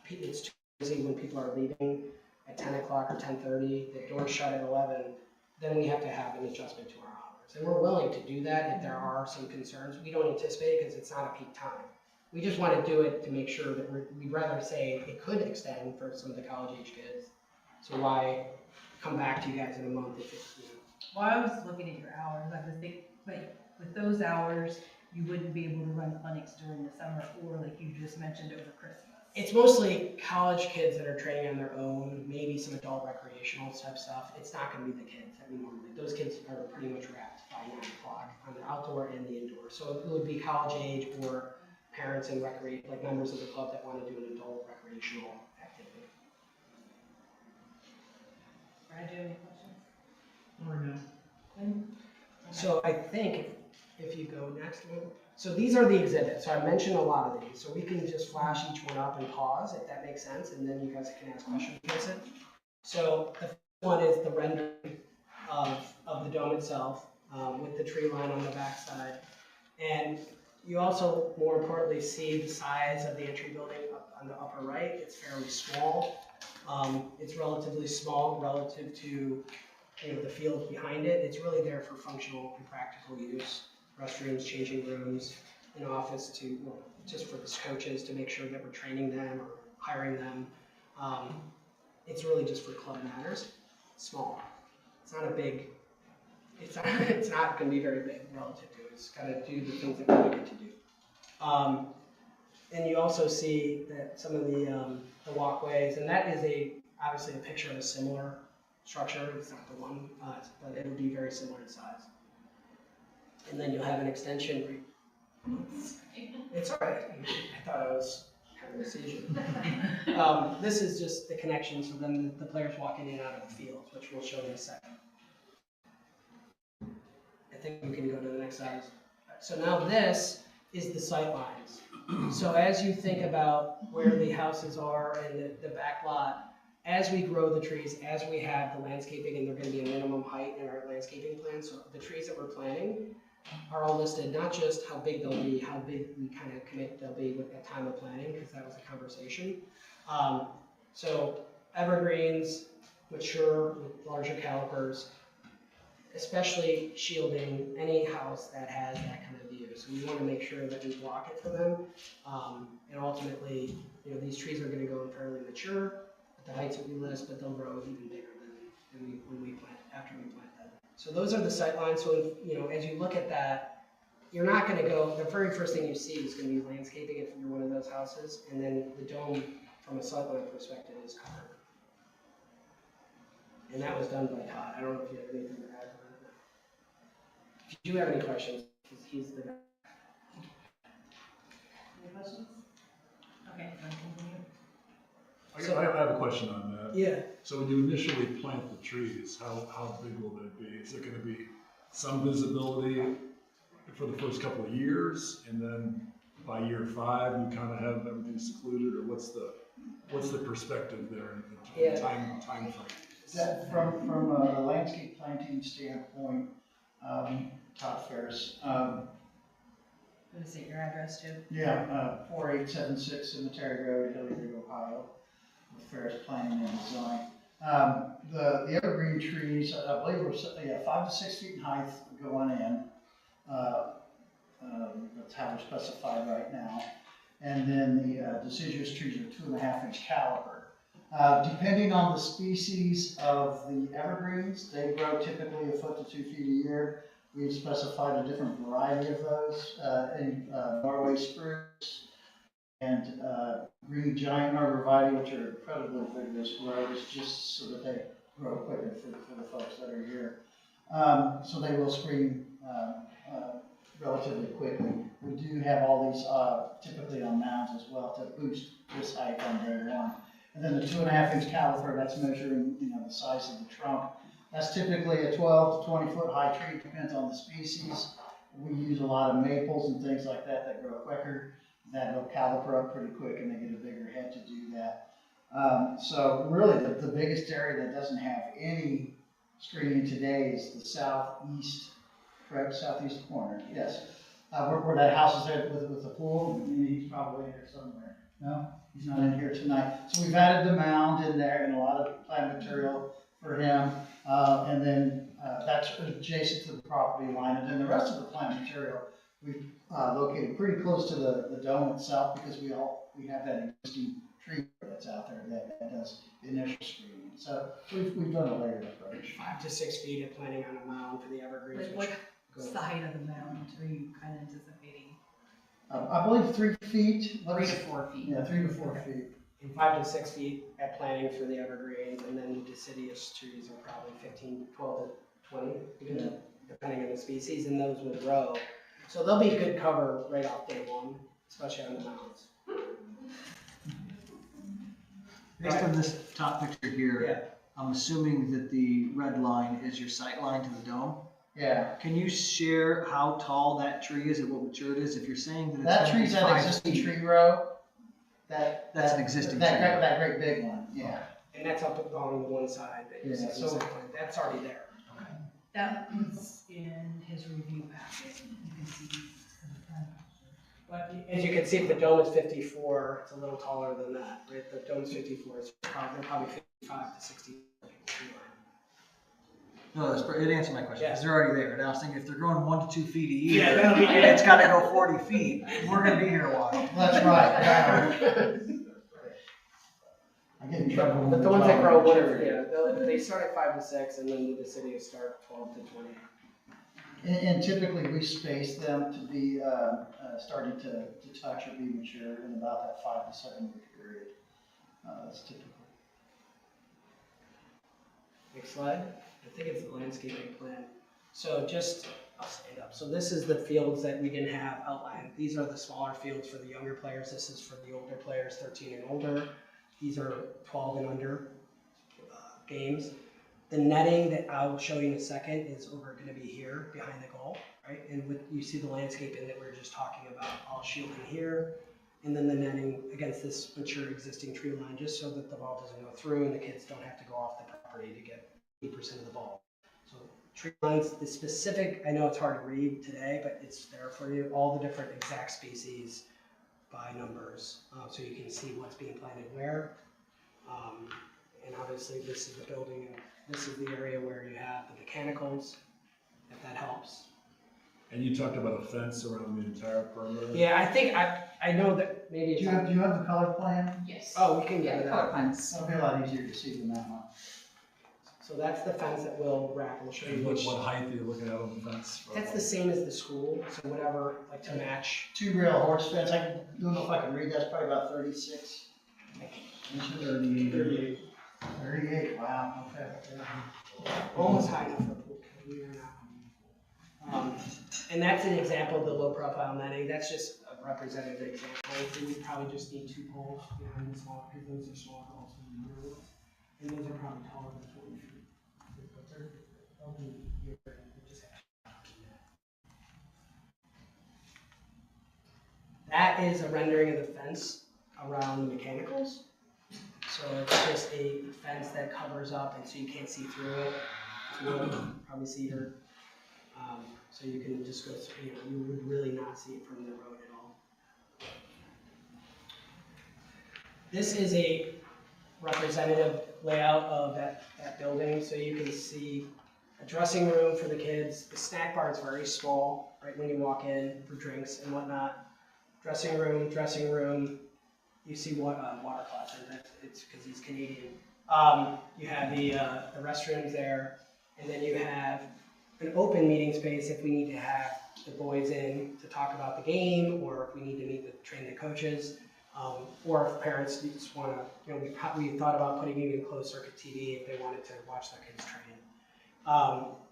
it's too busy when people are leaving at 10 o'clock or 10:30, the doors shut at 11, then we have to have an adjustment to our hours. And we're willing to do that if there are some concerns. We don't anticipate it because it's not a peak time. We just want to do it to make sure that we'd rather say it could extend for some of the college age kids. So why come back to you guys in a month if it's, you know. Well, I was looking at your hours, I was thinking, like, with those hours, you wouldn't be able to run clinics during the summer or like you just mentioned over Christmas. It's mostly college kids that are training on their own, maybe some adult recreational type stuff. It's not gonna be the kids that we normally, those kids are pretty much wrapped by 9 o'clock on the outdoor and the indoor. So it would be college age or parents and like members of the club that wanna do an adult recreational activity. Brad, do you have any questions? Or no? Okay. So I think if you go next one, so these are the exhibits. So I mentioned a lot of these. So we can just flash each one up and pause if that makes sense, and then you guys can ask questions against it. So the first one is the rendering of the dome itself with the tree line on the backside. And you also, more importantly, see the size of the entry building up on the upper right. It's fairly small. It's relatively small relative to the fields behind it. It's really there for functional and practical use. Restrooms, changing rooms, an office to, just for the coaches to make sure that we're training them or hiring them. It's really just for club matters. Small. It's not a big, it's not going to be very big relative to it. It's got to do the things that we need it to do. And you also see that some of the walkways, and that is obviously a picture of a similar structure. It's not the one, but it would be very similar in size. And then you'll have an extension. It's all right. I thought I was having a seizure. This is just the connection, so then the players walking in and out of the field, which we'll show in a second. I think we can go to the next slide. So now this is the sight lines. So as you think about where the houses are and the back lot, as we grow the trees, as we have the landscaping, and they're going to be a minimum height in our landscaping plan, so the trees that we're planting are all listed, not just how big they'll be, how big we kind of commit they'll be at time of planning, because that was a conversation. So evergreens, mature, with larger calipers, especially shielding any house that has that kind of view. So we want to make sure that we block it for them. And ultimately, these trees are going to go in fairly mature at the heights that we list, but they'll grow even bigger than when we plant, after we plant them. So those are the sight lines. So if, as you look at that, you're not going to go, the very first thing you see is going to be landscaping if you're one of those houses, and then the dome from a sight line perspective is covered. And that was done by Todd. I don't know if you have anything to add to that. If you do have any questions, he's the guy. Any questions? Okay, so continue. I have a question on that. Yeah. So when you initially plant the trees, how big will they be? Is it going to be some visibility for the first couple of years, and then by year 5 you kind of have everything secluded, or what's the perspective there in time frame? That from a landscape planting standpoint, Todd Ferris. Going to say your address too? Yeah, 4876 Cemetery Road, Hilliard, Ohio, with Ferris Planning and Design. The evergreen trees, I believe were 5 to 6 feet in height going in. That's how they're specified right now. And then the deciduous trees are 2.5 inch caliber. Depending on the species of the evergreens, they grow typically 1 foot to 2 feet a year. We've specified a different variety of those, Norway spruce and green giant arborvitae, which are incredibly vigorous growers, just so that they grow quicker for the folks that are here. So they will screen relatively quickly. We do have all these typically on mounds as well to boost this height on day 1. And then the 2.5 inch caliper, that's measuring the size of the trunk. That's typically a 12 to 20 foot high tree, depends on the species. We use a lot of maples and things like that grow quicker. That'll caliper up pretty quick and they get a bigger head to do that. So really the biggest area that doesn't have any screening today is the southeast, correct, southeast corner, yes. Where that house is there with the pool, maybe he's probably in there somewhere. No, he's not in here tonight. So we've added the mound in there and a lot of plant material for him. And then that's adjacent to the property line. And then the rest of the plant material, we've located pretty close to the dome itself because we have that existing tree that's out there that does the initial screening. So we've done a layered approach. 5 to 6 feet of planting on a mound for the evergreens. Like, which what's goes the height of the mound are you kind of anticipating? I believe 3 feet. 3 to 4 feet. Yeah, 3 to 4 feet. in 5 to 6 feet at planting for the evergreens, and then the deciduous trees are probably 12 to 20, even, depending on the species, and those will grow. So they'll be good cover right off day one, especially on the mounds. Based on this top picture here, Yeah. I'm assuming that the red line is your sight line to the dome. Yeah. Can you share how tall that tree is and what mature it is? If you're saying that it's That gonna be tree's that 5 existing feet, tree row. That's an existing that, tree. That great big one, yeah. And that's up along the one side that you see, Yeah, so- that's already there. That was in his review packet, you can see. But as you can see, the dome is 54, it's a little taller than that, right? The dome's 54, it's probably 55 to 60. No, it answered my question, Yeah. because they're already there. And I was thinking if they're growing 1 to 2 feet a year, Yeah, that'll be and it's gotta go 40 feet, we're gonna be here a while. That's right. I get in trouble. But the ones that grow, whatever, yeah, they start at 5 to 6, and then the deciduous start 12 to 20. And typically we space them to be, starting to touch or be mature in about that 5 to 7 week period. That's typical. Next slide. I think it's the landscaping plan. So I'll stand up. So this is the fields that we didn't have outlined. These are the smaller fields for the younger players. This is for the older players, 13 and older. These are 12 and under games. The netting that I'll show you in a second is going to be here behind the goal, right? And you see the landscaping that we were just talking about, all shielding here. And then the netting against this mature existing tree line, just so that the ball doesn't go through and the kids don't have to go off the property to get 80% of the ball. So tree lines, the specific, I know it's hard to read today, but it's there for you, all the different exact species by numbers, so you can see what's being planted where. And obviously this is the building, and this is the area where you have the mechanicals, if that helps. And you talked about a fence around the entire perimeter? Yeah, I think, I know that maybe Do it's. you have the color plan? Yes. Oh, we can Yeah, get the it color out. plans. It'll be a lot easier to see than that one. So that's the fence that we'll wrap, we'll show you which. What height are you looking at on the fence? That's the same as the school, so whatever, like to match. 2 rail horse fence, I don't know if I can read, that's probably about 36 inches. 38. 38, wow, okay. Almost high enough for a pool, believe it or not. And that's an example of the low profile netting, that's just a representative example. So we probably just need 2 poles behind the small, because those are small poles. And those are probably taller than 40 feet. But they'll be here, we just have to. That is a rendering of the fence around the mechanicals. So it's just a fence that covers up, and so you can't see through it. It's probably cedar. So you can just go through, you would really not see it from the road at all. This is a representative layout of that building. So you can see a dressing room for the kids. The snack bar is very small, right when you walk in for drinks and whatnot. Dressing room. You see water closet. It's because he's Canadian. You have the restrooms there, and then you have an open meeting space if we need to have the boys in to talk about the game, or if we need to train the coaches, or if parents just want to. We thought about putting even closed circuit TV if they wanted to watch their kids train.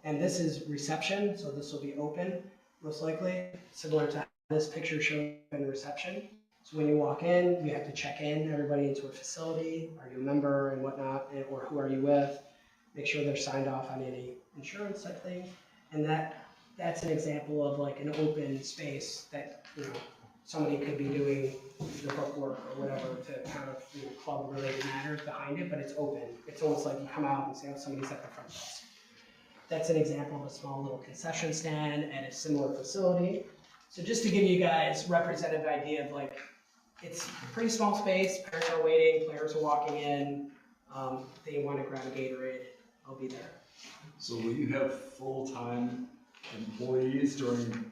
And this is reception, so this will be open most likely, similar to this picture showing reception. So when you walk in, you have to check in everybody into a facility. Are you a member and whatnot, or who are you with? Make sure they're signed off on any insurance type thing. And that's an example of like an open space that somebody could be doing the book work or whatever to kind of club related matters behind it, but it's open. It's almost like you come out and say, oh, somebody's at the front desk. That's an example of a small little concession stand at a similar facility. So just to give you guys representative idea of like, it's a pretty small space, parents are waiting, players are walking in, they want to grab a Gatorade, I'll be there. So will you have full-time employees during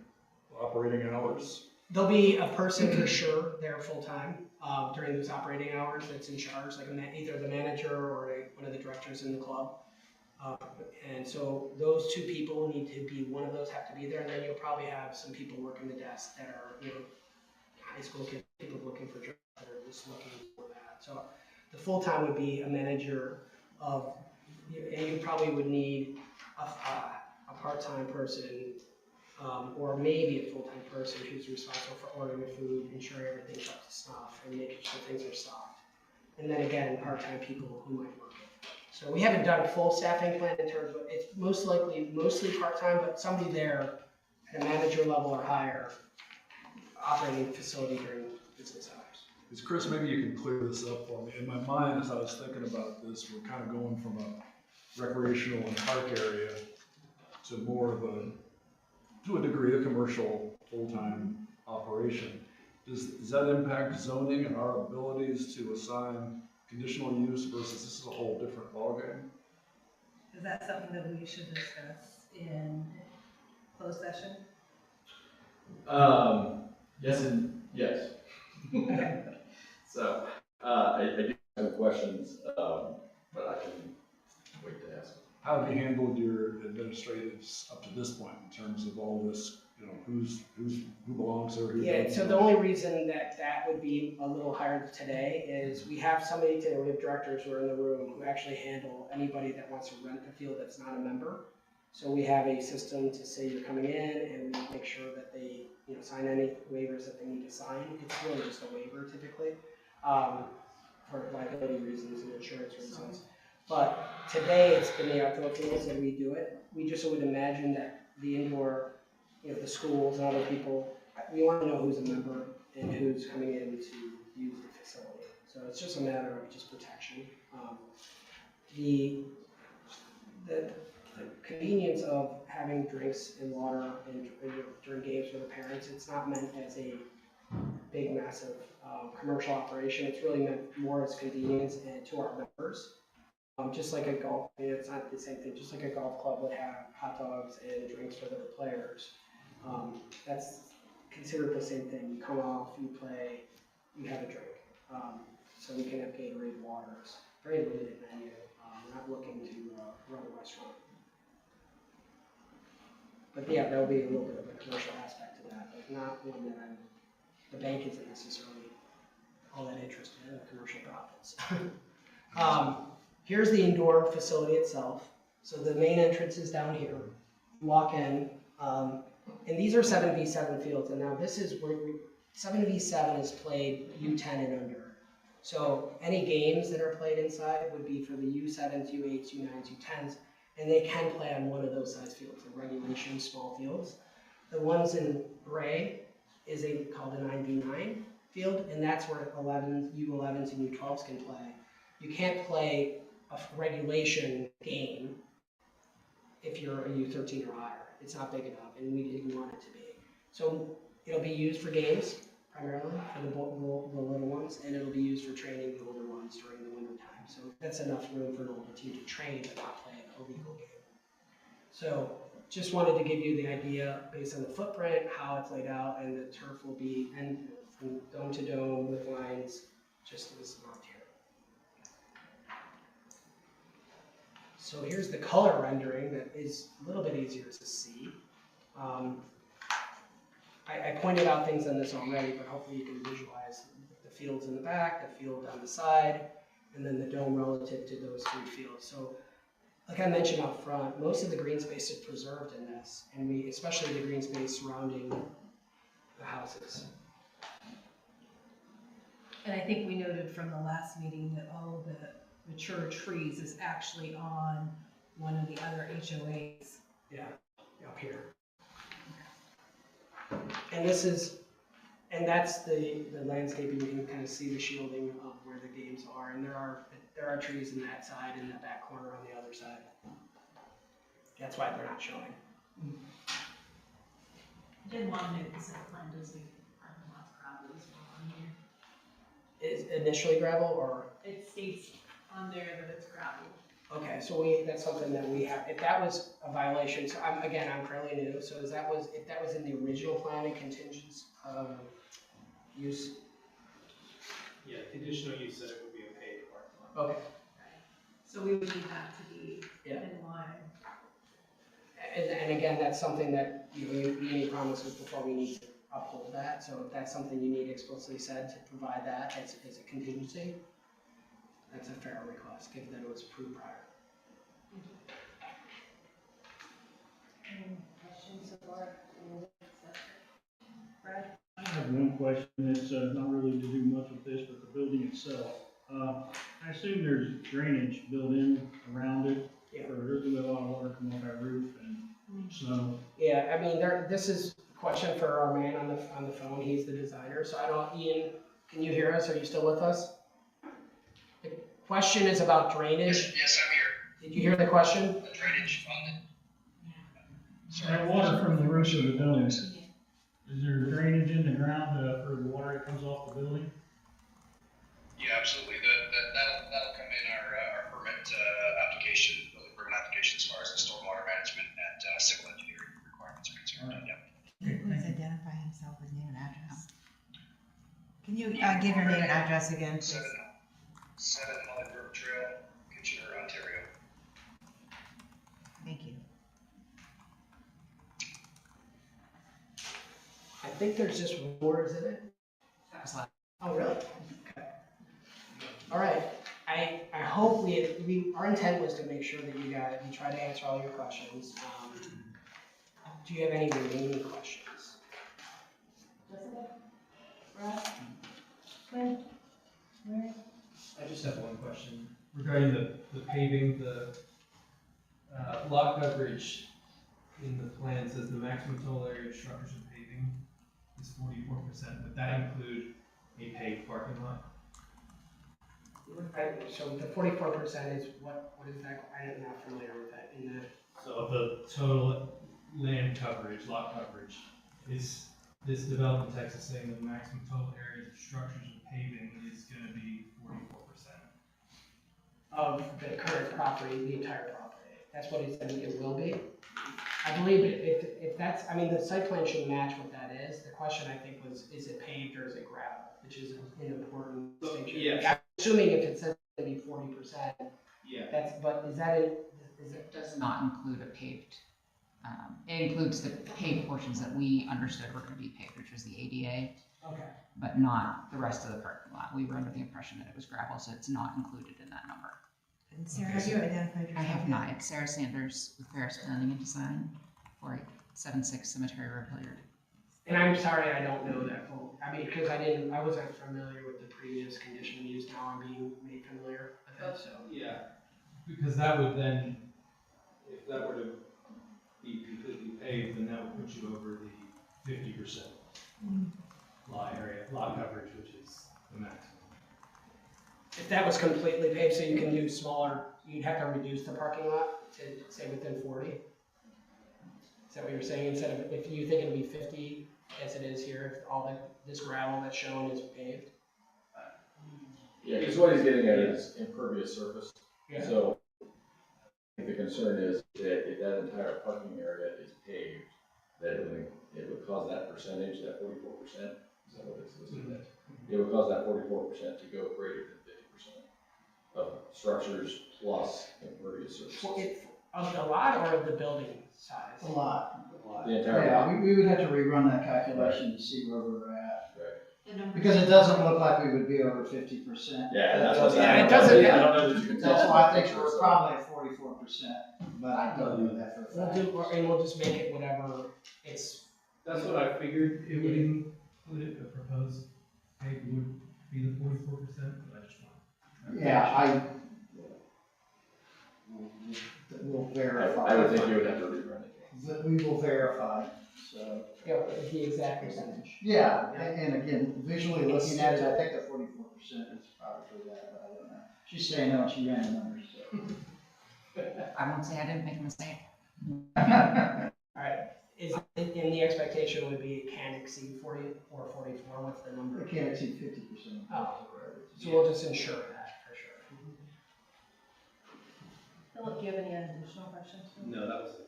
operating hours? There'll be a person for sure there full-time during those operating hours that's in charge, like either the manager or one of the directors in the club. And so those two people need to be, one of those have to be there, and then you'll probably have some people working the desk that are, high school kids, people looking for jobs that are just looking for that. So the full-time would be a manager of, and you probably would need a part-time person, or maybe a full-time person who's responsible for ordering the food, ensuring everything's up to snuff, and making sure things are stocked. And then again, part-time people who might work it. So we haven't done a full staffing plan in terms of, it's most likely mostly part-time, but somebody there at a manager level or higher operating the facility during business hours. Because Chris, maybe you can clear this up for me. In my mind, as I was thinking about this, we're kind of going from a recreational and park area to more of to a degree, a commercial full-time operation. Does that impact zoning and our abilities to assign conditional use versus this is a whole different ballgame? Is that something that we should discuss in closed session? Yes and yes. So, I do have some questions, but I can wait to ask. How have you handled your administratives up to this point in terms of all this, who belongs there, who Yeah, doesn't? so the only reason that would be a little higher today is we have somebody today, we have directors who are in the room who actually handle anybody that wants to rent a field that's not a member. So we have a system to say you're coming in, and we make sure that they, sign any waivers that they need to sign. It's really just a waiver typically, for liability reasons and insurance reasons. But today it's been the outdoor fields and we do it. We just would imagine that the indoor, the schools and other people, we want to know who's a member and who's coming in to use the facility. So it's just a matter of just protection. The convenience of having drinks and water and during games for the parents, it's not meant as a big, massive commercial operation. It's really meant more as convenience and to our members. Just like a golf, it's not the same thing, just like a golf club would have hot dogs and drinks for the players. That's considered the same thing. You come off, you play, you have a drink. So we can have Gatorade waters, very limited menu. We're not looking to run a restaurant. But yeah, there'll be a little bit of a commercial aspect to that, but not one that the bank isn't necessarily all that interested in commercial profits. Here's the indoor facility itself. So the main entrance is down here. Walk in, and these are 7v7 fields. And now this is where 7v7 is played U10 and under. So any games that are played inside would be for the U7s, U8s, U9s, U10s, and they can play on one of those size fields, the regulation small fields. The ones in gray is called a 9v9 field, and that's where U11s and U12s can play. You can't play a regulation game if you're a U13 or higher. It's not big enough, and we didn't want it to be. So it'll be used for games, primarily, for the little ones, and it'll be used for training the older ones during the winter time. So that's enough room for an older team to train but not play a legal game. So just wanted to give you the idea, based on the footprint, how it's laid out, and the turf will be from dome to dome with lines, just as marked here. So here's the color rendering that is a little bit easier to see. I pointed out things on this already, but hopefully you can visualize the fields in the back, the field on the side, and then the dome relative to those three fields. So like I mentioned up front, most of the green space is preserved in this, and especially the green space surrounding the houses. And I think we noted from the last meeting that all of the mature trees is actually on one of the other HOAs. Yeah, up here. And that's the landscaping. You can kind of see the shielding of where the games are, and there are trees in that side and that back corner on the other side. That's why they're not showing. I did want to note the site plan does leave parking lots gravel as well on here. Is initially gravel or? It states on there that it's gravel. Okay, so that's something that we have, if that was a violation, so I'm fairly new, so if that was in the original plan and contingents, use, Yeah, conditional use said it would be a paid parking lot. okay. So we would need that to be Yeah. in line. And again, that's something that, you made promises before, we need to uphold that, so if that's something you need explicitly said to provide that as a contingency, that's a fair request, given that it was approved prior. Any questions so far? Brad? I have one question, it's not really to do much with this, but the building itself. I assume there's drainage built in around it, Yeah. or there's gonna be a lot of water coming off that roof and snow. Yeah, I mean, this is a question for our man on the phone, he's the designer, so I don't, Ian, can you hear us, are you still with us? The question is about drainage. Yes, I'm here. Did you hear the question? The drainage on the. That water from the roof of the building, is there drainage in the ground for the water that comes off the building? Yeah, absolutely. That'll come in our permit application, building permit application as far as the stormwater management and civil engineering requirements are concerned. All right. Yeah. Please identify himself with name and address. Can you give your name and address again, please? 7 Hollywood Trail, Kitchener, Ontario. Thank you. I think there's just words in it. That was last. Oh, really? Okay. All right, I hope our intent was to make sure that we try to answer all your questions. Do you have any remaining questions? Jessica? Brad? Quinn? Mary? I just have one question regarding the paving, the lot coverage in the plan says the maximum total area of structures and paving is 44%. Would that include a paved parking lot? So the 44% is what is that? I'm not familiar with that. So of the total land coverage, lot coverage, is this development text is saying the maximum total area of structures and paving is gonna be 44%. Of the current property, the entire property. That's what it said it will be. I believe if that's, I mean, the site plan should match what that is. The question I think was, is it paved or is it gravel? Which is an important distinction. Yes. I'm assuming if it says to be 40%, Yeah. but is that it? Is it? It does not include a paved, it includes the paved portions that we understood were gonna be paved, which was the ADA, Okay. but not the rest of the parking lot. We were under the impression that it was gravel, so it's not included in that number. And Sarah, have you identified yourself? I have not. It's Sarah Sanders with Paris Planning and Design for 876 Cemetery Road, Hilliard. And I'm sorry, I don't know that full, I mean, because I wasn't familiar with the previous conditional use, now I'm being made familiar with it, so. Yeah, because that would then, if that were to be completely paved, then that would put you over the 50% lot coverage, which is the maximum. If that was completely paved, so you can do smaller, you'd have to reduce the parking lot to say within 40? Is that what you're saying, instead of, if you think it'd be 50, as it is here, if all this gravel that's shown is paved? Yeah, because what he's getting at is impervious surface. Yeah. So I think the concern is that if that entire parking area is paved, that it would cause that percentage, that 44%, is that what it's listed as? It would cause that 44% to go greater than 50% of structures plus impervious surface. Of the lot or of the building size? A lot. The entire Yeah, lot. we would have to rerun that calculation to see where we're at. Right. The numbers- Because it doesn't look like we would be over 50%. Yeah, that's what Yeah, it doesn't- I don't know that you can tell. That's why I think we're probably at 44%, but I don't know that for a fact. We'll just make it whatever it's. That's what I figured it would include it, the proposed paved would be the 44%, but I just want. Yeah, we'll verify. I would think you would have to rerun it. But we will verify, so. Yeah, the exact percentage. Yeah, and again, visually looking at it, I think the 44% is probably that, but I don't know. She's saying no, she ran the numbers, so. I won't say I didn't make a mistake. Alright, and the expectation would be it can exceed 40 or 44, what's the number? It can't exceed 50%. Oh, so we'll just ensure that for sure. Philip, do you have any additional questions? No, that was it.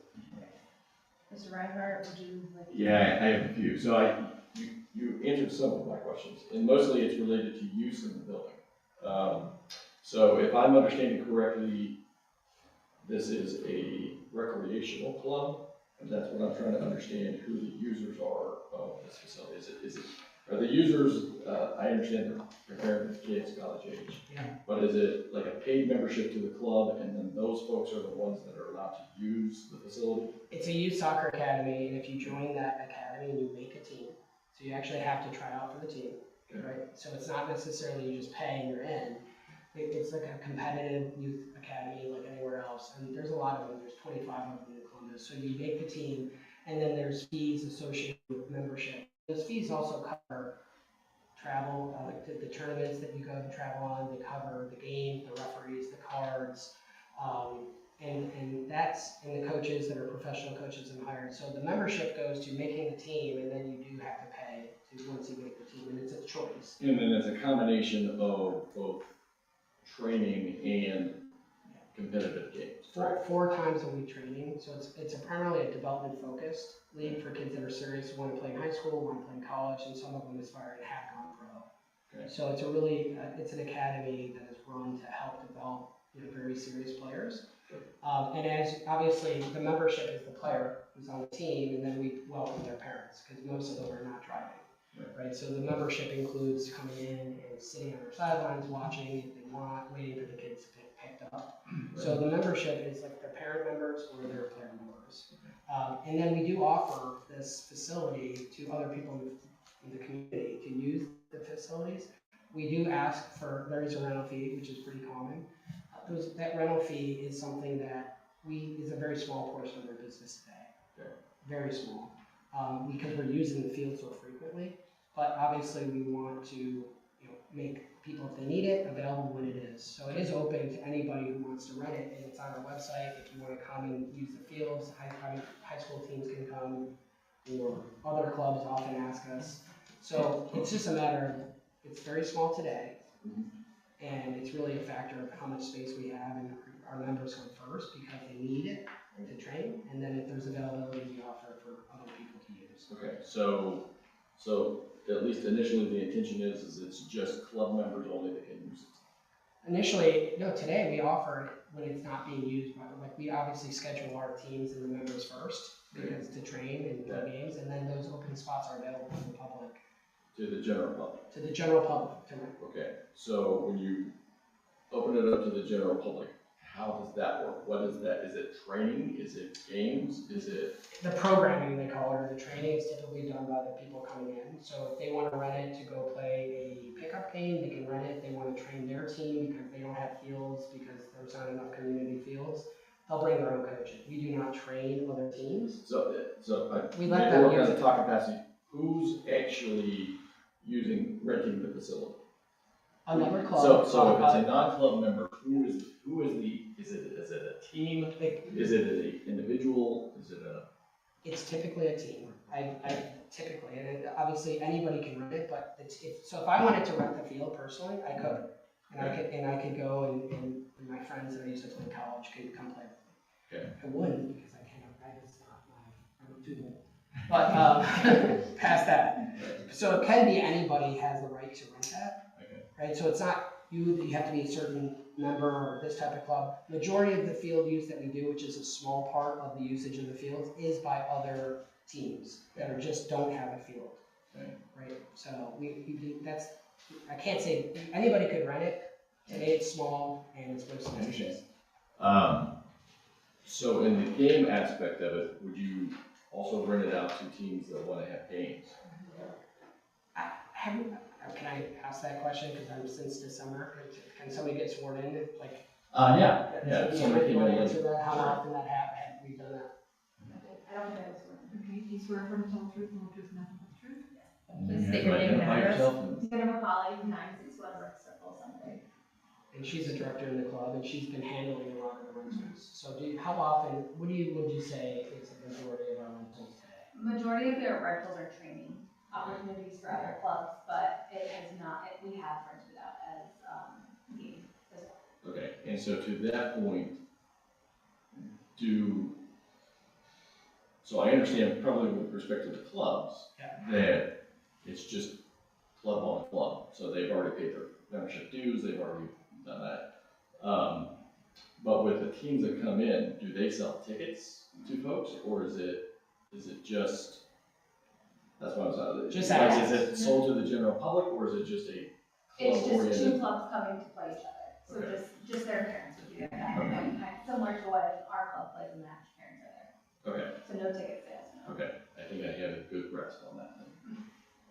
Mr. Reinhardt, would you like? Yeah, I have a few. So you answered some of my questions, and mostly it's related to use in the building. So if I'm understanding correctly, this is a recreational club, and that's what I'm trying to understand who the users are of this facility. Are the users, I understand they're parents, kids, college age. Yeah. But is it like a paid membership to the club, and then those folks are the ones that are allowed to use the facility? It's a youth soccer academy, and if you join that academy and you make a team, so you actually have to try out for the team, right? So it's not necessarily you just pay and you're in. It's like a competitive youth academy like anywhere else, and there's a lot of them. There's 25 of them in Columbus. So you make the team, and then there's fees associated with membership. Those fees also cover travel, like the tournaments that you go to travel on. They cover the game, the referees, the cards, and the coaches that are professional coaches and hired. So the membership goes to making the team, and then you do have to pay once you make the team, and it's a choice. And then it's a combination of both training and competitive games. Four times a week training, so it's primarily a development focused league for kids that are serious, who want to play in high school, want to play in college, and some of them aspire and have gone pro. Okay. So it's a really, it's an academy that is run to help develop very serious players. And as obviously the membership is the player who's on the team, and then we welcome their parents because most of them are not driving. Right, so the membership includes coming in and sitting on their sidelines, watching if they want, waiting for the kids to get picked up. Right. So the membership is like their parent members or their player members. And then we do offer this facility to other people in the community to use the facilities. We do ask there is a rental fee, which is pretty common. That rental fee is something that is a very small portion of their business today. Okay. Very small. Because we're using the field so frequently. But obviously we want to make people, if they need it, available when it is. So it is open to anybody who wants to rent it, and it's on our website. If you want to come and use the fields, high school teams can come, or other clubs often ask us. So it's just a matter of, it's very small today, and it's really a factor of how much space we have, and our members come first because they need it to train, and then if there's availability, we offer it for other people to use. Okay, so at least initially the intention is it's just club members only that can use it. Initially, no, today we offer it when it's not being used, like we obviously schedule our teams and the members first because to train and play games, and then those open spots are available to the public. To the general public? To the general public, to rent. Okay, so when you open it up to the general public, how does that work? What is that? Is it training? Is it games? Is it? The programming, they call it, or the training is typically done by the people coming in. So if they want to rent it to go play a pickup game, they can rent it. If they want to train their team because they don't have fields, because there's not enough community fields, they'll bring their own coach in. We do not train other teams. So we let them use it. Talk capacity. Who's actually renting the facility? Another club. So if it's a non-club member, is it a team? Is it an individual? Is it a? It's typically a team. I typically, and obviously anybody can rent it, but so if I wanted to rent the field personally, I could. And I could go and my friends that I used to play in college could come play with me. Okay. I wouldn't because I can't, it's not I'm too old. But past that. So it can be anybody has the right to rent that. Okay. Right? So it's not you have to be a certain member or this type of club. Majority of the field use that we do, which is a small part of the usage of the fields, is by other teams that are just don't have a field. Okay. Right? So we do, I can't say anybody could rent it. Today it's small and it's mostly teams. So in the game aspect of it, would you also rent it out to teams that want to have games? Can I ask that question? Because I'm since December. Can somebody get sworn in? Like, yeah. Somebody want to answer that? How often that happened? We've done that. I don't think I was sworn. Okay, do you swear from the whole truth, the whole truth, nothing but the truth? Please state your name and address. Jennifer Holly, 961 Brook Circle, Sunday. and she's a director in the club, and she's been handling a lot of the rentals. So how often, would you say is the majority of our rentals today? Majority of their rentals are training opportunities for other clubs, but it has not, we have rented it out as, meeting as well. Okay, and so to that point, so I understand probably with respect to the clubs, that it's just club on club, so they've already paid their membership dues, they've already done that. But with the teams that come in, do they sell tickets to folks, or is it just, that's what I was asking. Just like, access. is it sold to the general public, or is it just a It's club just oriented? two clubs coming to play each other, so Okay. just their parents would be there, that would be kind of similar to what our club plays a match, parents are there. Okay. So no ticket sales, no. Okay, I think I have a good grasp on that then.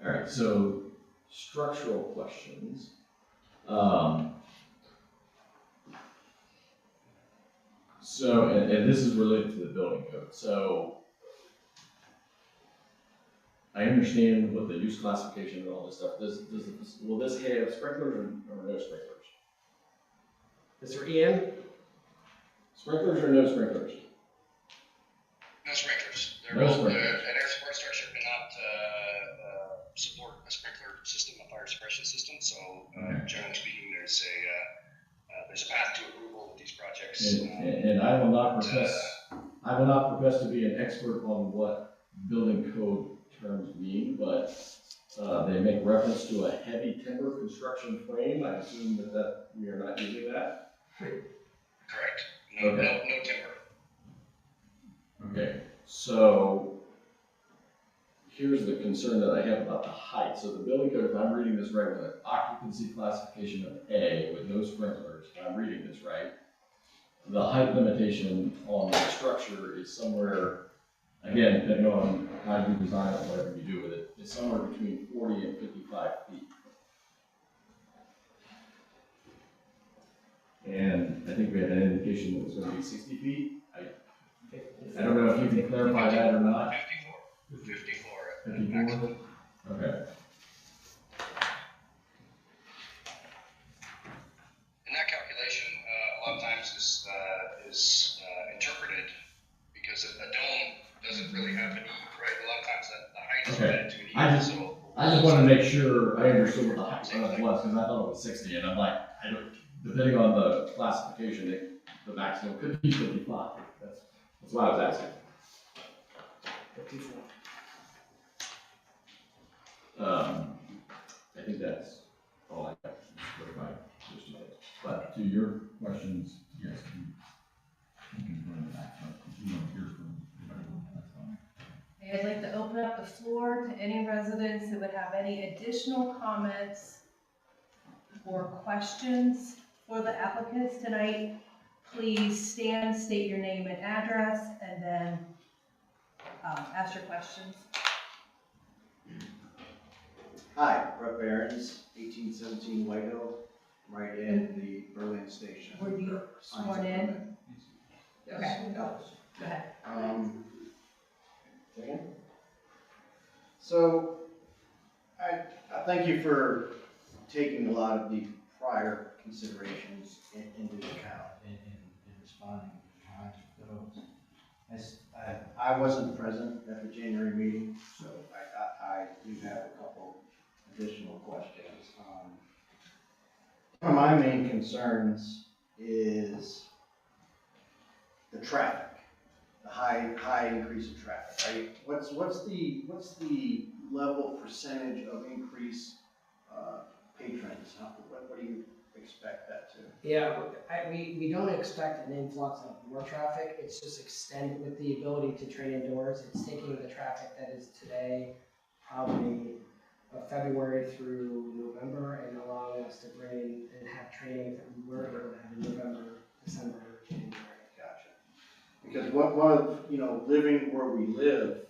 All right, so structural questions. So, and this is related to the building code. So I understand what the use classification and all this stuff. Will this have sprinklers or no sprinklers? Mr. Ian? Sprinklers or no sprinklers? No sprinklers. No sprinklers. An air support structure cannot support a sprinkler system, a fire suppression system. So generally speaking, there's a path to approval with these projects. And I will not profess to be an expert on what building code terms mean, but they make reference to a heavy timber construction frame. I assume that we are not using that. Correct. No timber. Okay, so here's the concern that I have about the height. So the building code, if I'm reading this right, with an occupancy classification of A with no sprinklers, if I'm reading this right, the height limitation on the structure is somewhere, again, depending on how you design it, whatever you do with it, is somewhere between 40 and 55 feet. And I think we had an indication that it was going to be 60 feet. I don't know if you can clarify that or not. 54. 54? Okay. And that calculation, a lot of times is interpreted because a dome doesn't really have an E, right? A lot of times the height is related to an E. I just want to make sure I understood what the height was, because I thought it was 60, and I'm like, depending on the classification, the maximum could be 55. That's why I was asking. 54. I think that's all I got. But to your questions, yes, you can go in the back, but if you want to hear from everyone, that's fine. Okay, I'd like to open up the floor to any residents who would have any additional comments or questions for the applicants tonight. Please stand, state your name and address, and then ask your questions. Hi, Brett Behrens, 1817 White Hill, right in the Berlin station. Were you sworn in? Yes. Okay. Elvis. Go ahead. So, I thank you for taking a lot of the prior considerations into account in responding to those. I wasn't present at the January meeting, so I do have a couple additional questions. One of my main concerns is the traffic, the high increase of traffic, right? What's the level percentage of increase patrons? What do you expect that to? Yeah, we don't expect an influx of more traffic. It's just extended with the ability to train indoors. It's taking the traffic that is today, probably February through November, and allowing us to bring in and have training that we were able to have in November, December, January. Gotcha. Because one of, living where we live,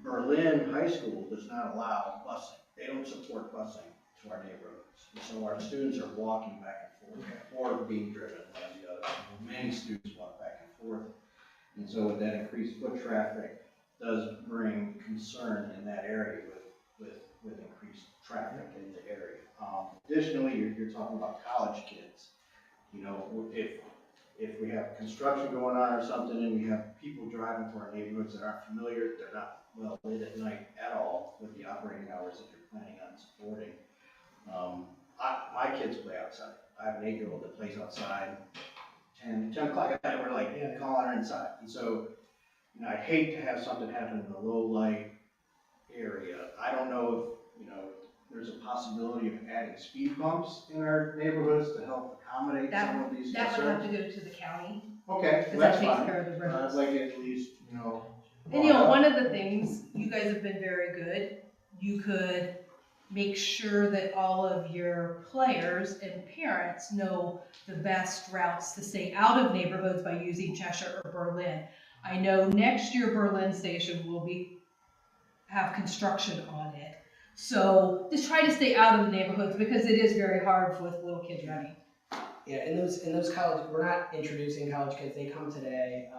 Berlin High School does not allow busing. They don't support busing to our neighborhoods. And so our students are walking back and forth, or being driven, one or the other. Many students walk back and forth. And so with that increased foot traffic does bring concern in that area with increased traffic in the area. Additionally, you're talking about college kids. You know, if we have construction going on or something and we have people driving through our neighborhoods that aren't familiar, they're not well lit at night at all with the operating hours that you're planning on supporting. My kids play outside. I have an 8-year-old that plays outside 10 o'clock at night, we're like calling her inside. And so, you know, I'd hate to have something happen in the low light area. I don't know if, you know, there's a possibility of adding speed bumps in our neighborhoods to help accommodate some of these That would have to concerns. go to the county. Okay, Because that's that takes fine. care of the roads. I'd like it at least, you know. And you know, one of the things, you guys have been very good, you could make sure that all of your players and parents know the best routes to stay out of neighborhoods by using Cheshire or Berlin. I know next year Berlin Station will have construction on it. So just try to stay out of the neighborhoods because it is very hard with little kids running. Yeah, in those college, we're not introducing college kids, they come today,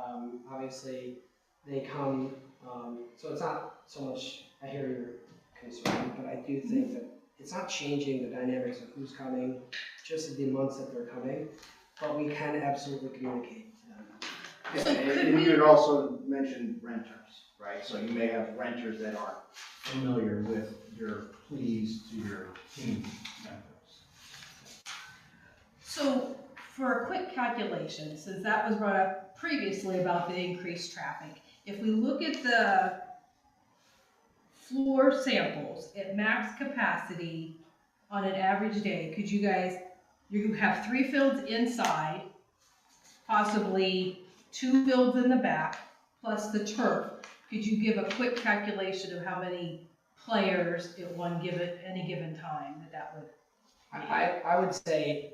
obviously, they come, so it's not so much, I hear your concern, but I do think that it's not changing the dynamics of who's coming, just the months that they're coming, but we can absolutely communicate to them. Yeah, and you had also mentioned renters, right? So you may have renters that aren't familiar with your pleas to your team members. So for a quick calculation, since that was brought up previously about the increased traffic, if we look at the floor samples at max capacity on an average day, could you guys, you have 3 fields inside, possibly 2 fields in the back, plus the turf. Could you give a quick calculation of how many players at any given time that would be? I would say,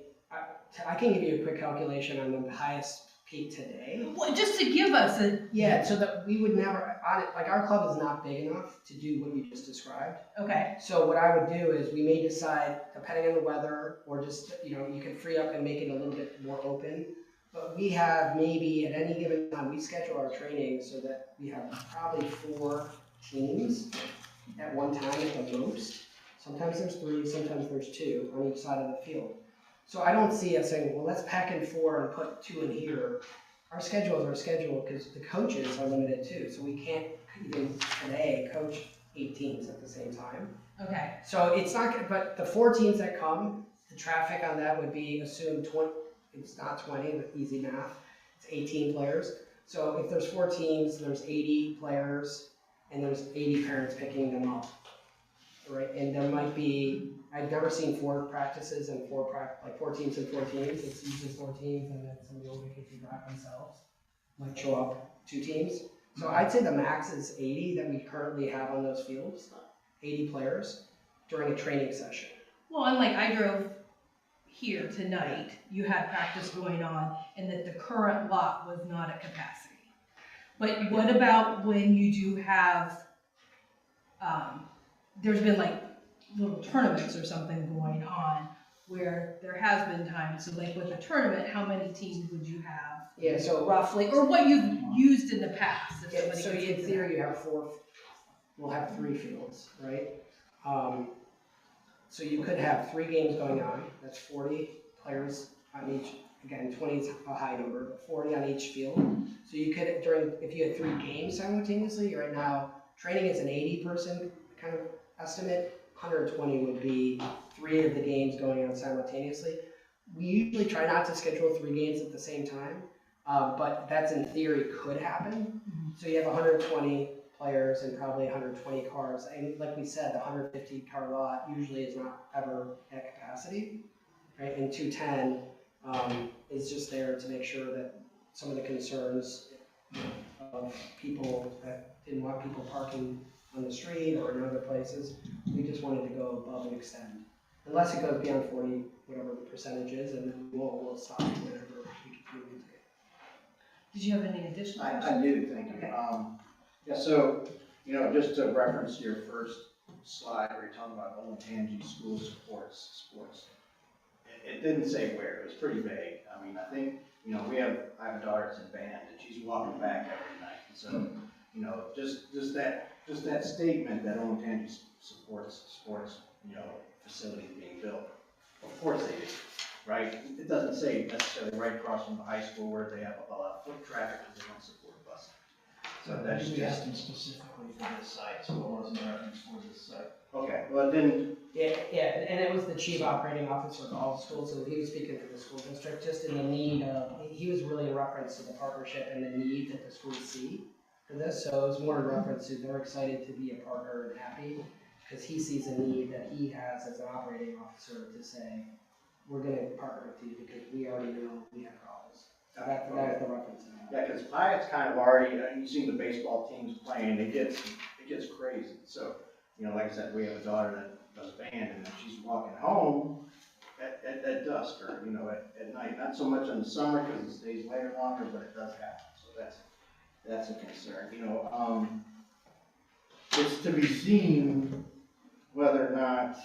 I can give you a quick calculation on the highest peak today. Well, just to give us a... Yeah, so that we would never, like our club is not big enough to do what you just described. Okay. So what I would do is we may decide, depending on the weather, or just, you know, you can free up and make it a little bit more open. But we have maybe at any given time, we schedule our training so that we have probably 4 teams at one time at the most. Sometimes there's 3, sometimes there's 2 on each side of the field. So I don't see us saying, well, let's pack in 4 and put 2 in here. Our schedule is our schedule because the coaches are limited too. So we can't even today coach 8 teams at the same time. Okay. So it's not good, but the 4 teams that come, the traffic on that would be assumed 20, it's not 20, but easy math. It's 18 players. So if there's 4 teams, there's 80 players and there's 80 parents picking them up. Right, and there might be, I've never seen 4 practices and 4 teams and 4 teams. It's usually 4 teams and then some yoga kids who drive themselves might show up 2 teams. So I'd say the max is 80 that we currently have on those fields, 80 players during a training session. Well, and like I drove here tonight, you had practice going on and that the current lot was not at capacity. But what about when you do have, there's been like little tournaments or something going on where there has been time. So like with a tournament, how many teams would you have? Yeah, so roughly, or what you've used in the past. If yeah, somebody so can in speak to theory that. you have 4, we'll have 3 fields, right? So you could have 3 games going on, that's 40 players on each, again, 20 is a high number, but 40 on each field. So you could, if you had 3 games simultaneously, right now, training is an 80-person kind of estimate, 120 would be 3 of the games going on simultaneously. We usually try not to schedule 3 games at the same time, but that's in theory could happen. So you have 120 players and probably 120 cars. And like we said, the 150 car lot usually is not ever at capacity, right? And 210 is just there to make sure that some of the concerns of people that didn't want people parking on the street or in other places, we just wanted to go above and extend. Unless it goes beyond 40, whatever the percentage is, and then we'll stop whenever we can prove it. Did you have any additional questions? I do, thank you. Yeah, so, you know, just to reference your first slide where you're talking about Olentangy School supports sports. It didn't say where, it was pretty vague. I mean, I think, you know, I have a daughter that's in band and she's walking back every night. So, you know, just that statement that Olentangy supports sports, facilities being built. Of course they do, right? It doesn't say necessarily right across from the high school where they have a lot of foot traffic because they don't support busing. So that's We just, asked them specifically for this site, so it wasn't a reference for this site. okay, well then, Yeah, and it was the chief operating officer of all the schools, so he was speaking for the school district, just in the need of, he was really in reference to the partnership and the need that the schools see for this, so it was more in reference to they're excited to be a partner and happy, because he sees a need that he has as an operating officer to say, we're gonna partner with you because we already know we have problems. So that was the reference. yeah, because Pyatt's kind of already, you've seen the baseball teams playing, it gets crazy. So, like I said, we have a daughter that does band, and she's walking home at dusk or, at night. Not so much in the summer because it stays later longer, but it does happen. So that's a concern. It's to be seen whether or not,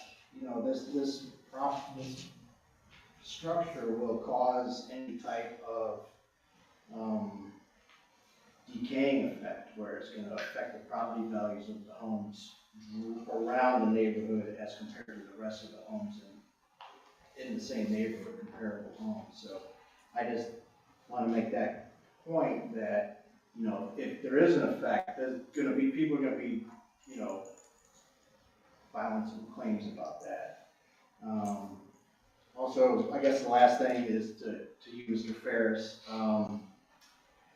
this structure will cause any type of decaying effect, where it's going to affect the property values of the homes around the neighborhood as compared to the rest of the homes in the same neighborhood, comparable homes. So I just want to make that point that, if there is an effect, there's going to be, people are going to be, filing some claims about that. Also, I guess the last thing is to you, Mr. Ferris.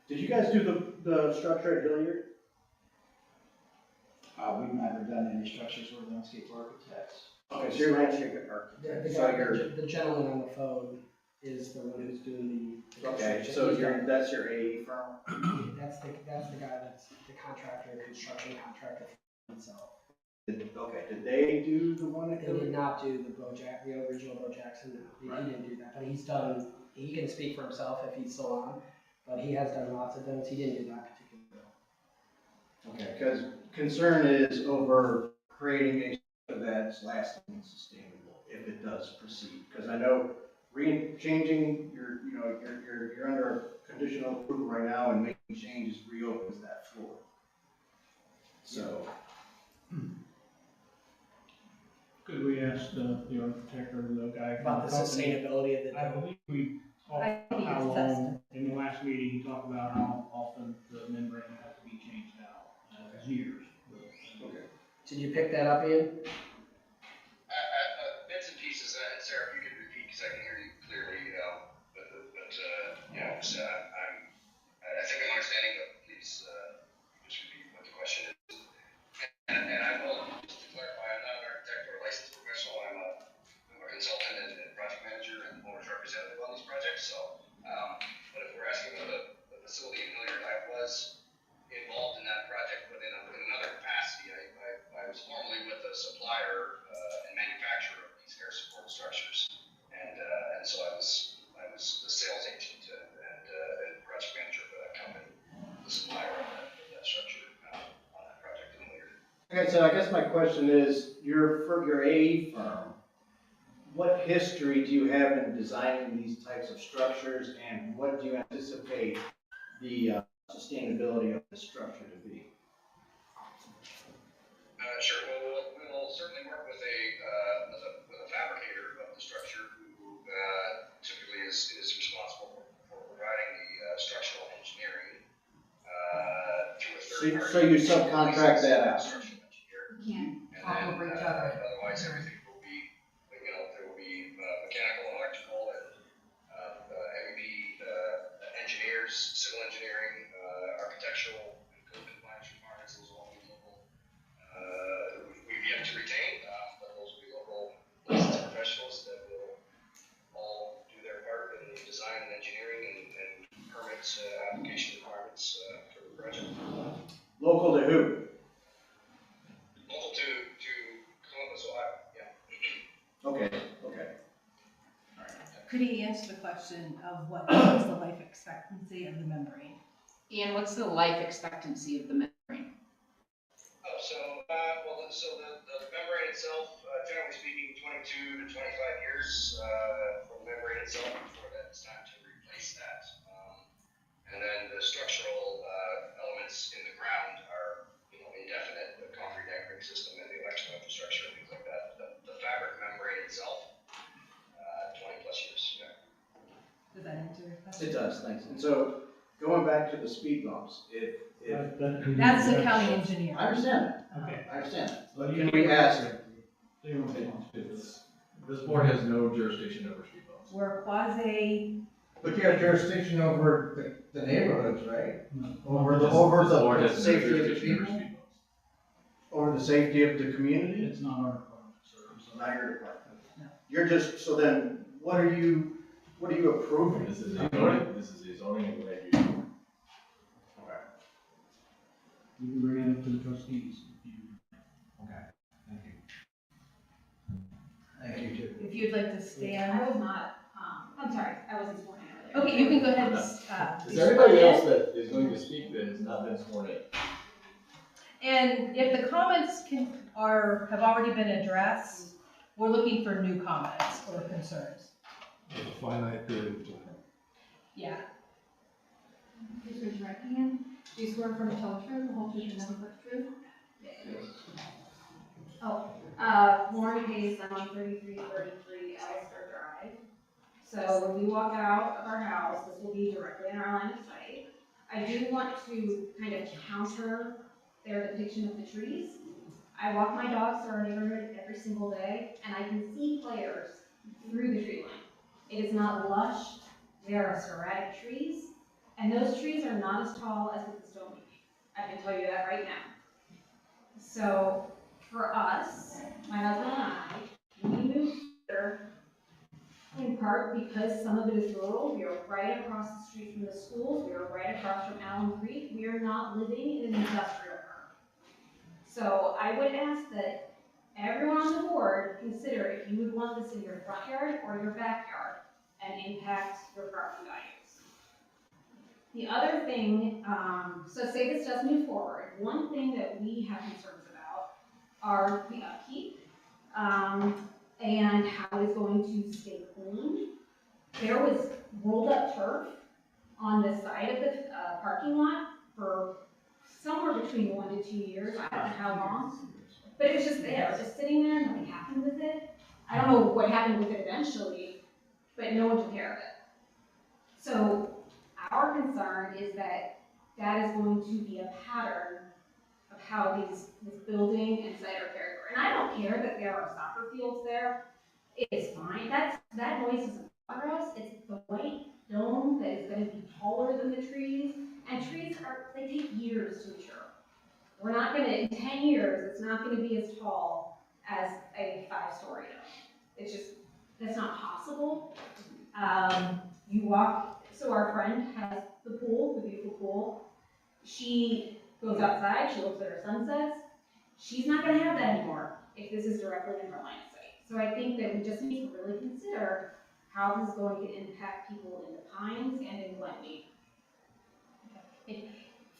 Did you guys do the structure at Hilliard? We've never done any structures with landscape architects. Okay, so you're landscape architect. The gentleman on the phone is the one who's doing the Okay, construction. so that's your AE firm? That's the guy that's the contractor, construction contractor for himself. Okay, did they do the one at They Hilliard? did not do the original Bo Jackson, no. He didn't do that, but he can speak for himself if he's still on, but he has done lots of those, he didn't do that particular bill. Okay, because concern is over creating a structure that's lasting and sustainable if it does proceed. Because I know changing you're under conditional approval right now, and making changes reopens that floor. So. Could we ask the architect or the guy from About the sustainability of the I believe we talked about how long, in the last meeting, he talked about how often the membrane has to be changed out, years. Okay. Did you pick that up, Ian? Bits and pieces, and Sarah, if you could repeat, because I can hear you clearly, I think I'm understanding, but please, just repeat what the question is. And I will, just to clarify, I'm not an architect or a licensed professional, I'm a consultant and project manager and owner's representative on these projects, so, but if we're asking about the facility in Hilliard, I was involved in that project, but in another capacity. I was formerly with a supplier and manufacturer of these air support structures, and so I was the sales agent and project manager for that company, the supplier of that structure on that project in Hilliard. Okay, so I guess my question is, for your AE firm, what history do you have in designing these types of structures, and what do you anticipate the sustainability of the structure to be? Sure. Well, we will certainly work with a fabricator of the structure who typically is responsible for providing the structural engineering through a third party. So you subcontract that out? Structural engineer. We can't And talk then, over each other. Otherwise, everything will be, there will be mechanical, electrical, and MEP engineers, civil engineering, architectural, and code compliance requirements. Those will all be local. We've yet to retain, but those will be local licensed professionals that will all do their part in the design and engineering and permits, application requirements for the project. Local to who? Local to Columbus, Ohio, yeah. Okay. Could he answer the question of what is the life expectancy of the membrane? Ian, what's the life expectancy of the membrane? Oh, so the membrane itself, generally speaking, 22 to 25 years for the membrane itself before that it's time to replace that. And then the structural elements in the ground are, indefinite. The concrete anchoring system and the electrical infrastructure and things like that. The It does, thanks. And so, going back to the speed bumps, if, That's the county engineer. I understand that. Okay. I understand that. But can we ask, This board has no jurisdiction over speed bumps. We're quasi, But you have jurisdiction over the neighborhoods, right? Over This board has no safety of the jurisdiction over people? speed bumps. over the safety of the community? It's not our department, sir. So- Not your department. You're just, so then, what are you approving? This is a zoning and land use. You can bring it up to the trustees if you. Okay, thank you. Thank you, too. if you'd like to stand. I was not, I'm sorry, I wasn't sworn in earlier. Okay, you can go ahead and, Is there anybody else that is going to speak that has not been sworn in? And if the comments have already been addressed, we're looking for new comments or concerns. There's a finite period of time. Yeah. Please raise your right hand. Do you swear from the tell the truth, the whole truth, and nothing but the truth? Oh, Lauren Hayes, I'm on 3333 Elster Drive. So when we walk out of our house, this will be directly in our line of sight. I do want to kind of counter their depiction of the trees. I walk my dogs through our neighborhood every single day, and I can see players through the tree line. It is not lush, there are sporadic trees, and those trees are not as tall as with the stone beach. I can tell you that right now. So, for us, my husband and I, we moved here in part because some of it is rural. We are right across the street from the schools. We are right across from Allen Creek. We are not living in an industrial park. So I would ask that everyone on the board consider if you would want this in your front yard or your backyard and impact your property values. The other thing, so say this does move forward, one thing that we have concerns about are the upkeep, and how it's going to stay clean. There was rolled up turf on the side of the parking lot for somewhere between 1 to 2 years, I don't know how long. But it was just there, just sitting there, nothing happened with it. I don't know what happened with it eventually, but no one took care of it. So our concern is that that is going to be a pattern of how this building and site are cared for. And I don't care that there are soccer fields there. It is fine. That noise isn't bother us. It's the white dome that is going to be taller than the trees. And trees they take years to mature. We're not going to, in 10 years, it's not going to be as tall as a 5-story dome. It's just, that's not possible. You walk, so our friend has the pool, the beautiful pool. She goes outside, she looks at her sunsets. She's not going to have that anymore if this is directly in her line of sight. So I think that we just need to really consider how this is going to impact people in the Pines and in Glenmead.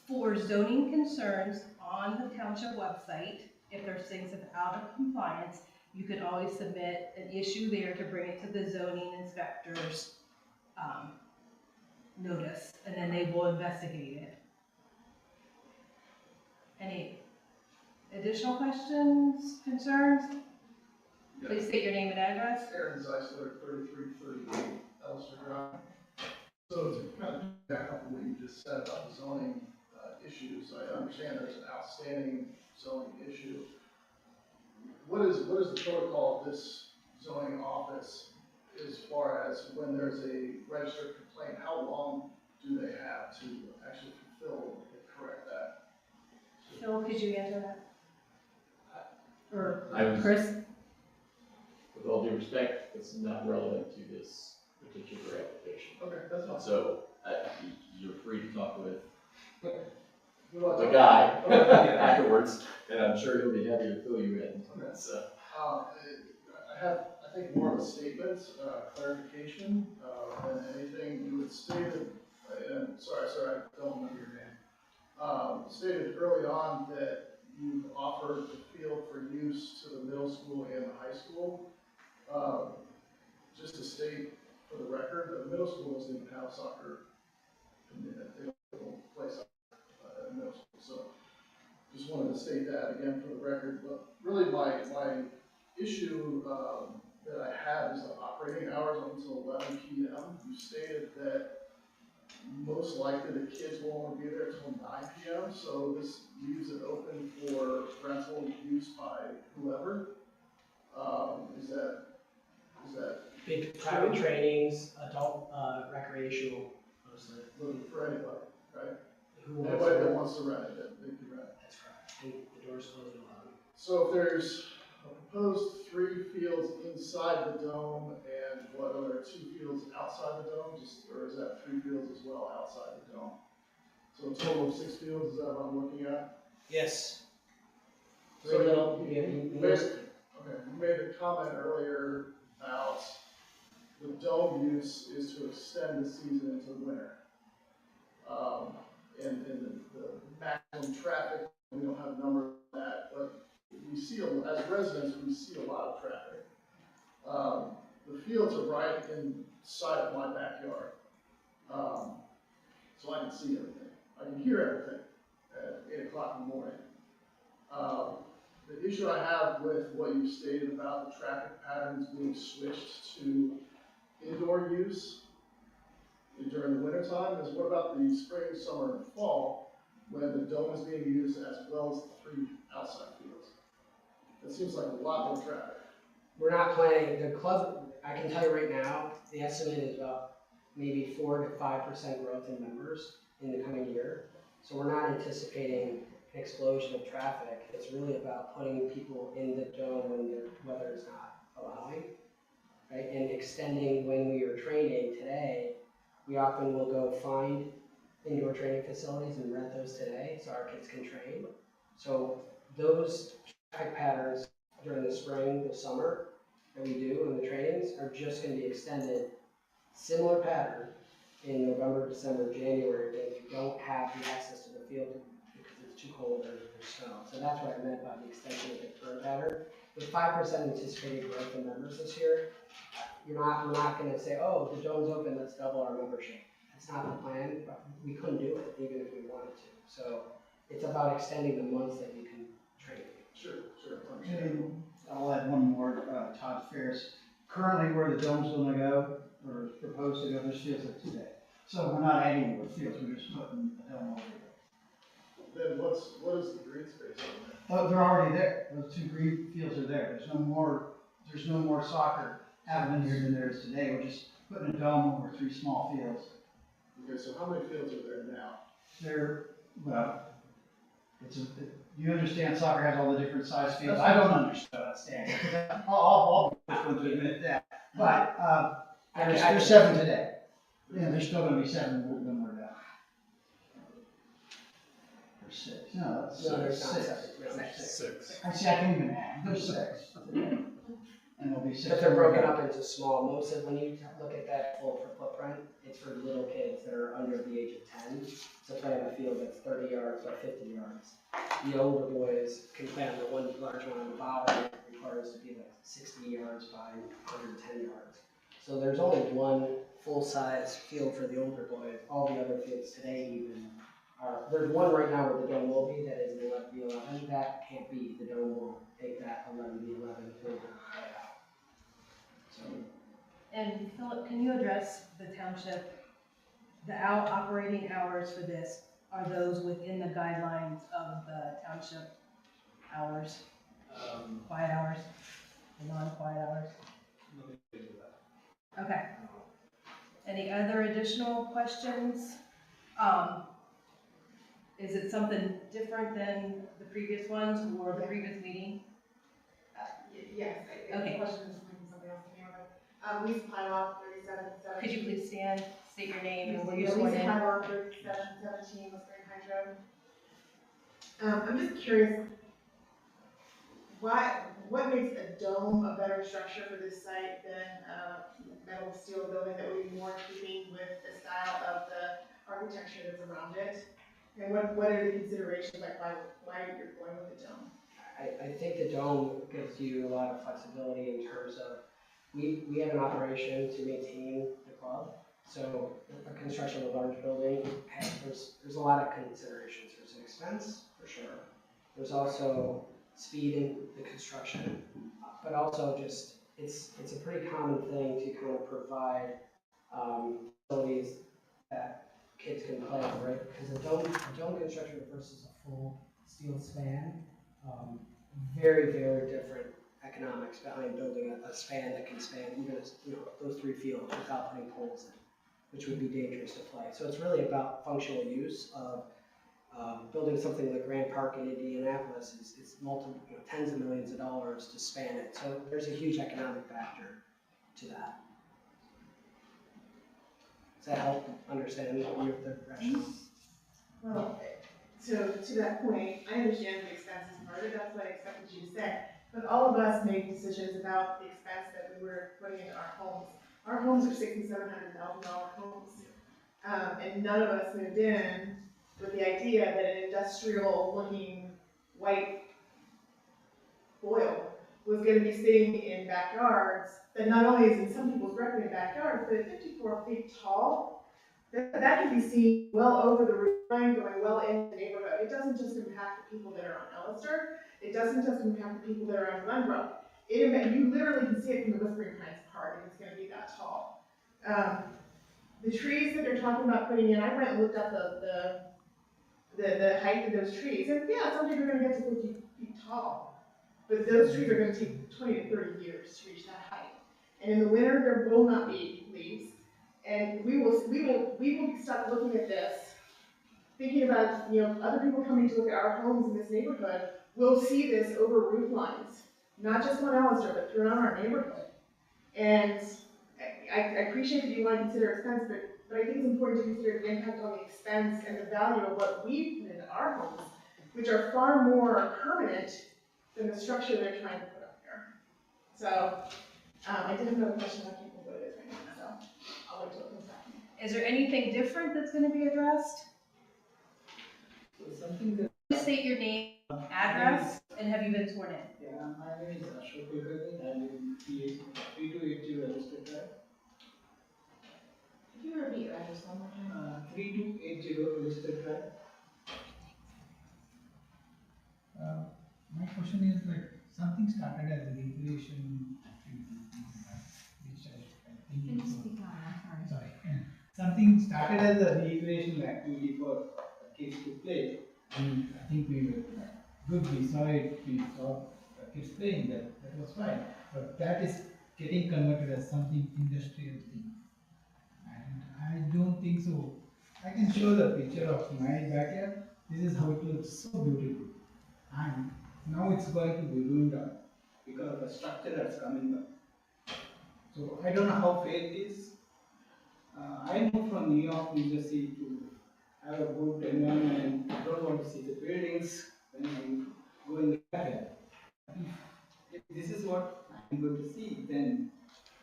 For zoning concerns on the township website, if there's things that are out of compliance, you can always submit an issue there to bring it to the zoning inspector's notice, and then they will investigate it. Any additional questions, concerns? Please state your name and address. Aaron Zeisler, 3338 Elster Drive. So to kind of back up on what you just said about the zoning issues, I understand there's an outstanding zoning issue. What is the protocol of this zoning office as far as when there's a registered complaint? How long do they have to actually fulfill and correct that? Phil, could you answer that? Or I Chris? With all due respect, it's not relevant to this particular application. Okay, that's fine. So, you're free to talk with The guy afterwards, and I'm sure he'll be happy to fill you in. So. I have, I think, more of a statement, clarification, than anything you had stated. And sorry, sir, I don't remember your name. Stated early on that you've offered the field for use to the middle school and the high school. Just to state for the record, the middle school doesn't even have soccer. They don't play soccer at middle school. So just wanted to state that again for the record. But really my issue that I have is the operating hours up until 11 p.m. You stated that most likely the kids will only be there till 9 p.m., so this leaves it open for rental use by whoever. Is that Big private trainings, adult, recreational, mostly. for anybody, right? Who wants Anybody to that rent? wants to rent it, they can rent it. That's correct. And the doors close at 11. So if there's a proposed 3 fields inside the dome and what other 2 fields outside the dome, or is that 3 fields as well outside the dome? So a total of 6 fields, is that what I'm looking at? Yes. So Little, you made a comment earlier about the dome use is to extend the season into the winter. And the maximum traffic, we don't have a number on that, but we see, as residents, we see a lot of traffic. The fields are right inside of my backyard. So I can see everything. I can hear everything at 8 o'clock in the morning. The issue I have with what you stated about the traffic patterns being switched to indoor use during the winter time is what about the spring, summer, and fall when the dome is being used as well as the 3 outside fields? It seems like a lot more traffic. We're not planning, the club, I can tell you right now, the estimate is about maybe 4 to 5% growth in members in the coming year. So we're not anticipating an explosion of traffic. It's really about putting people in the dome when the weather is not allowing, right? And extending when we are training today, we often will go find indoor training facilities and rent those today so our kids can train. So those traffic patterns during the spring, the summer that we do in the trainings are just going to be extended. Similar pattern in November, December, January, when you don't have the access to the field because it's too cold or there's snow. So that's what I meant by the extension of the current pattern. With 5% anticipated growth in members this year, we're not going to say, oh, the dome's open, let's double our membership. That's not the plan. But we couldn't do it even if we wanted to. So it's about extending the months that you can train. Sure. And I'll add one more, Todd Ferris. Currently, where the dome's gonna go, or proposed to go, there's fields there today. So we're not adding more fields, we're just putting a dome over there. Then what is the green space over there? Oh, they're already there. Those 2 green fields are there. There's no more soccer happening here than there is today. We're just putting a dome over 3 small fields. Okay, so how many fields are there now? You understand soccer has all the different size fields. I don't understand. I'll be the first one to admit that. But there's 7 today. Yeah, there's still gonna be 7 when we're done. There's 6. No, that's there's not 6. 7. There's 6. I see, I can't even add. There's 6 today. And there'll be 6. But they're broken up into small. Most of, when you look at that full footprint, it's for little kids that are under the age of 10 to play on a field that's 30 yards by 50 yards. The older boys can play on the one large one on the bottom. It requires to be like 60 yards by 110 yards. So there's only one full-size field for the older boys. All the other fields today even are, there's one right now where the dome will be, that is the 11. That can't be. The dome will take that 11 field and play out. So. And Philip, can you address the township, the operating hours for this? Are those within the guidelines of the township hours? Quiet hours, and non-quiet hours? Okay. Any other additional questions? Is it something different than the previous ones or the previous meeting? Yes, Okay. the question is from somebody else in here, but Lisa Pylon, 3717. Could you please stand, state your name and where you're sworn Lisa in? Pylon, 3717, West Grand Heights Road. I'm just curious, what makes a dome a better structure for this site than a metal steel building that would be more in keeping with the style of the architecture that's around it? And what are the considerations, like why you're going with the dome? I think the dome gives you a lot of flexibility in terms of, we have an operation to maintain the club. So a construction of a large building, there's a lot of considerations. There's an expense, for sure. There's also speed in the construction, but also just, it's a pretty common thing to kind of provide facilities that kids can play on, right? Because a dome construction versus a full steel span, very, very different economics behind building a span that can span even those 3 fields without putting poles in, which would be dangerous to play. So it's really about functional use of building something like Grand Park in Indianapolis is multiple, tens of millions of dollars to span it. So there's a huge economic factor to that. Does that help understand the rationale? Well, so to that point, I understand the expenses part of it, that's what I expected you to say. But all of us made decisions about the expense that we were putting into our homes. Our homes are $600,000-$700,000 homes. And none of us moved in with the idea that an industrial looking white foil was going to be sitting in backyards that not only is in some people's recommended backyards, but at 54 feet tall, that can be seen well over the roof line, going well into the neighborhood. It doesn't just impact the people that are on Ellister. It doesn't just impact the people that are on Glenbrook. You literally can see it from the Whispering Pines Park, and it's going to be that tall. The trees that they're talking about putting in, I went and looked up the height of those trees, and yeah, someday they're going to get to 50 feet tall. But those trees are going to take 20 to 30 years to reach that height. And in the winter, there will not be leaves. And we will be stuck looking at this, thinking about, other people coming to look at our homes in this neighborhood will see this over roof lines, not just on Ellister, but throughout our neighborhood. And I appreciate that you want to consider expense, but I think it's important to consider the impact on the expense and the value of what we put into our homes, which are far more permanent than the structure they're trying to put up here. So, I did have another question, I can't remember what it is right now, so I'll wait till it comes back. Is there anything different that's going to be addressed? Something that. State your name, address, and have you been sworn in? Yeah, my name is Ashok Kulkarni. I live in 3280 Ellister Drive. Could you repeat your address one more time? 3280 Ellister Drive. My question is something started as a recreation activity, which I think. Can you speak on? I'm sorry. Sorry. Something started as a recreational activity for kids to play. And I think we were good, we saw kids playing that was fine. But that is getting converted as something industrial thing. And I don't think so. I can show the picture of my backyard. This is how it looks, so beautiful. And now it's going to be ruined up because of the structure that's coming up. So I don't know how fair it is. I moved from New York, New Jersey to have a good environment. I don't want to see the buildings when I'm going back. If this is what I'm going to see, then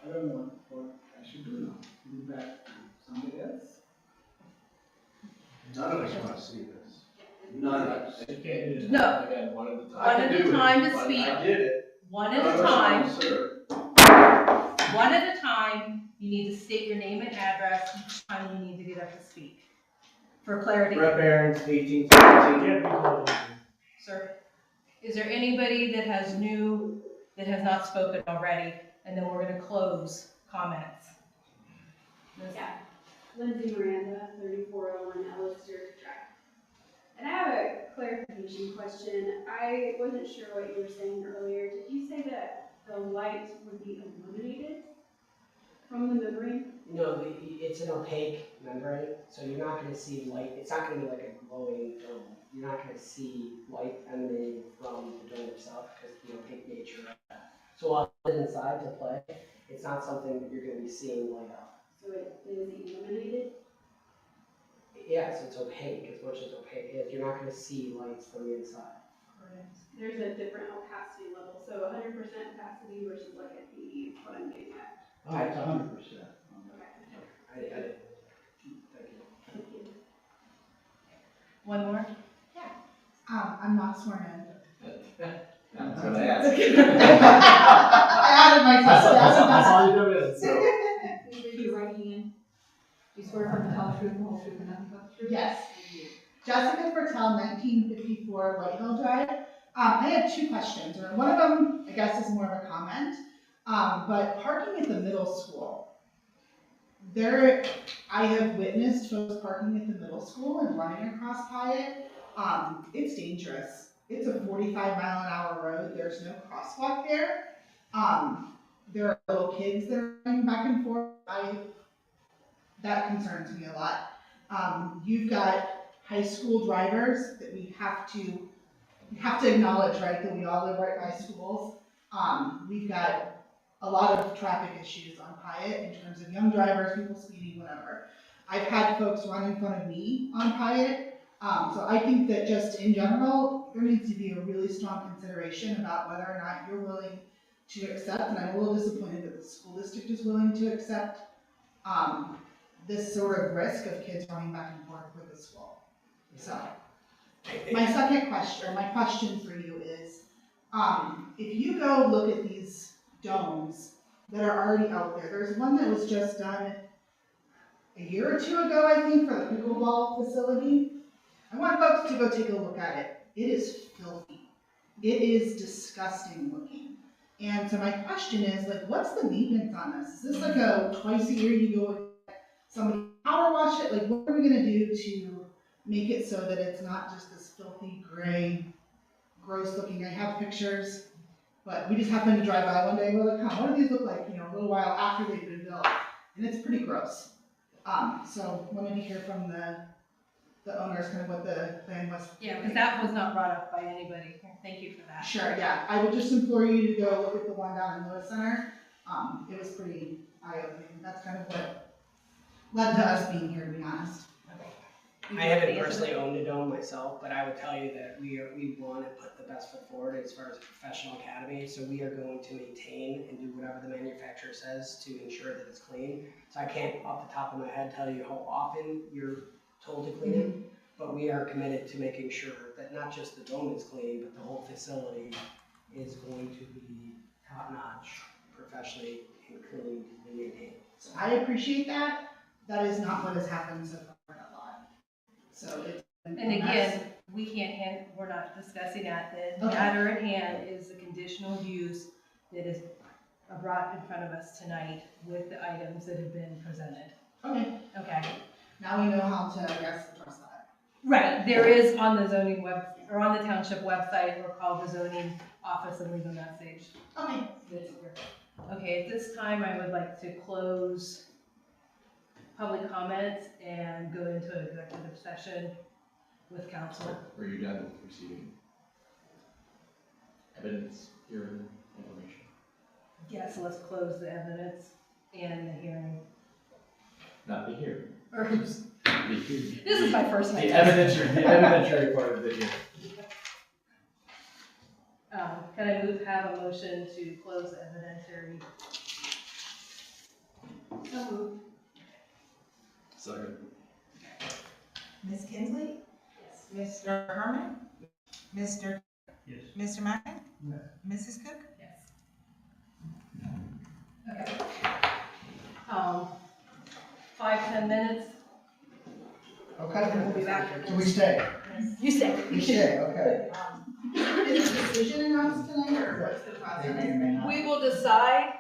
I don't know what I should do now. Move back to somewhere else. None of us want to see this. None of us. No. Again, one at a time. One at a time to but speak. I did it. One at a time. Sir. One at a time. You need to state your name and address each time you need to get up to speak. For clarity. Rep Aaron's 1817. Sir, is there anybody that has not spoken already? And then we're going to close comments. Yeah, Lindsay Miranda, 3401 Ellister Drive. And I have a clarification question. I wasn't sure what you were saying earlier. Did you say that the light would be illuminated from the membrane? No, it's an opaque membrane, so you're not going to see light. It's not going to be like a glowing dome. You're not going to see light emanating from the dome itself because of the opaque nature of that. So while it's inside to play, it's not something that you're going to be seeing light up. So it is illuminated? Yes, it's opaque, as much as opaque is. You're not going to see lights from the inside. Correct. There's a different opacity level, so 100% opacity versus like a PE is what I'm getting at. Oh, it's 100%. Okay. Thank you. Thank you. One more? I'm not sworn in. That's what I asked. I added myself. That's all you're doing, so. Please raise your right hand. Do you swear from the tell the truth, the whole truth, and nothing but the truth? Yes. Jessica Fertel, 1954 White Hill Drive. I have two questions. One of them, I guess, is more of a comment. But parking at the middle school, I have witnessed folks parking at the middle school and running across Hyatt. It's dangerous. It's a 45-mile-an-hour road. There's no crosswalk there. There are little kids that are running back and forth. That concerns me a lot. You've got high school drivers that we have to acknowledge, right, that we all live right by schools. We've got a lot of traffic issues on Hyatt in terms of young drivers, people speeding, whatever. I've had folks run in front of me on Hyatt. So I think that just in general, there needs to be a really strong consideration about whether or not you're willing to accept, and I'm a little disappointed that the school district is willing to accept this sort of risk of kids running back and forth with the school. So, my question for you is, if you go look at these domes that are already out there, there's one that was just done a year or two ago, I think, for the pickleball facility. I want folks to go take a look at it. It is filthy. It is disgusting looking. And so my question is, like, what's the maintenance on this? Is this like a twice a year you go and somebody power wash it? Like, what are we gonna do to make it so that it's not just this filthy, gray, gross looking? I have pictures, but we just happened to drive by one day. We're like, huh, what do these look like? You know, a little while after they've been built, and it's pretty gross. So wanted to hear from the owners kind of what the plan was. Yeah, because that was not brought up by anybody. Thank you for that. Sure, yeah. I would just implore you to go look at the one down in Lewis Center. It was pretty eye-opening. That's kind of what led to us being here, to be honest. I haven't personally owned a dome myself, but I would tell you that we want to put the best foot forward as far as a professional academy. So we are going to maintain and do whatever the manufacturer says to ensure that it's clean. So I can't, off the top of my head, tell you how often you're told to clean it, but we are committed to making sure that not just the dome is clean, but the whole facility is going to be top-notch, professionally and cleaned and maintained. So I appreciate that. That is not what has happened so far in a lot. So it's And again, we're not discussing that. The matter at hand is the conditional use that is brought in front of us tonight with the items that have been presented. Okay. Okay. Now we know how to, I guess, address that. Right, there is on the zoning or on the township website, or call the zoning office and leave a message. Okay. Okay, at this time, I would like to close public comments and go into an executive session with council. Are you done with receiving evidence, hearing, information? Yeah, so let's close the evidence and the hearing. Not the hearing. This is my first night. The evidentiary part of the hearing. Can I have a motion to close the evidentiary? So moved. Second. Ms. Kinsley? Yes. Mr. Herman? Mr. Yes. Mr. Mack? No. Mrs. Cook? Yes. Okay. 5-10 minutes. Okay. And we'll be back. So we stay? You stay. We stay, okay. Is the decision announced tonight, or what's the process? We will decide,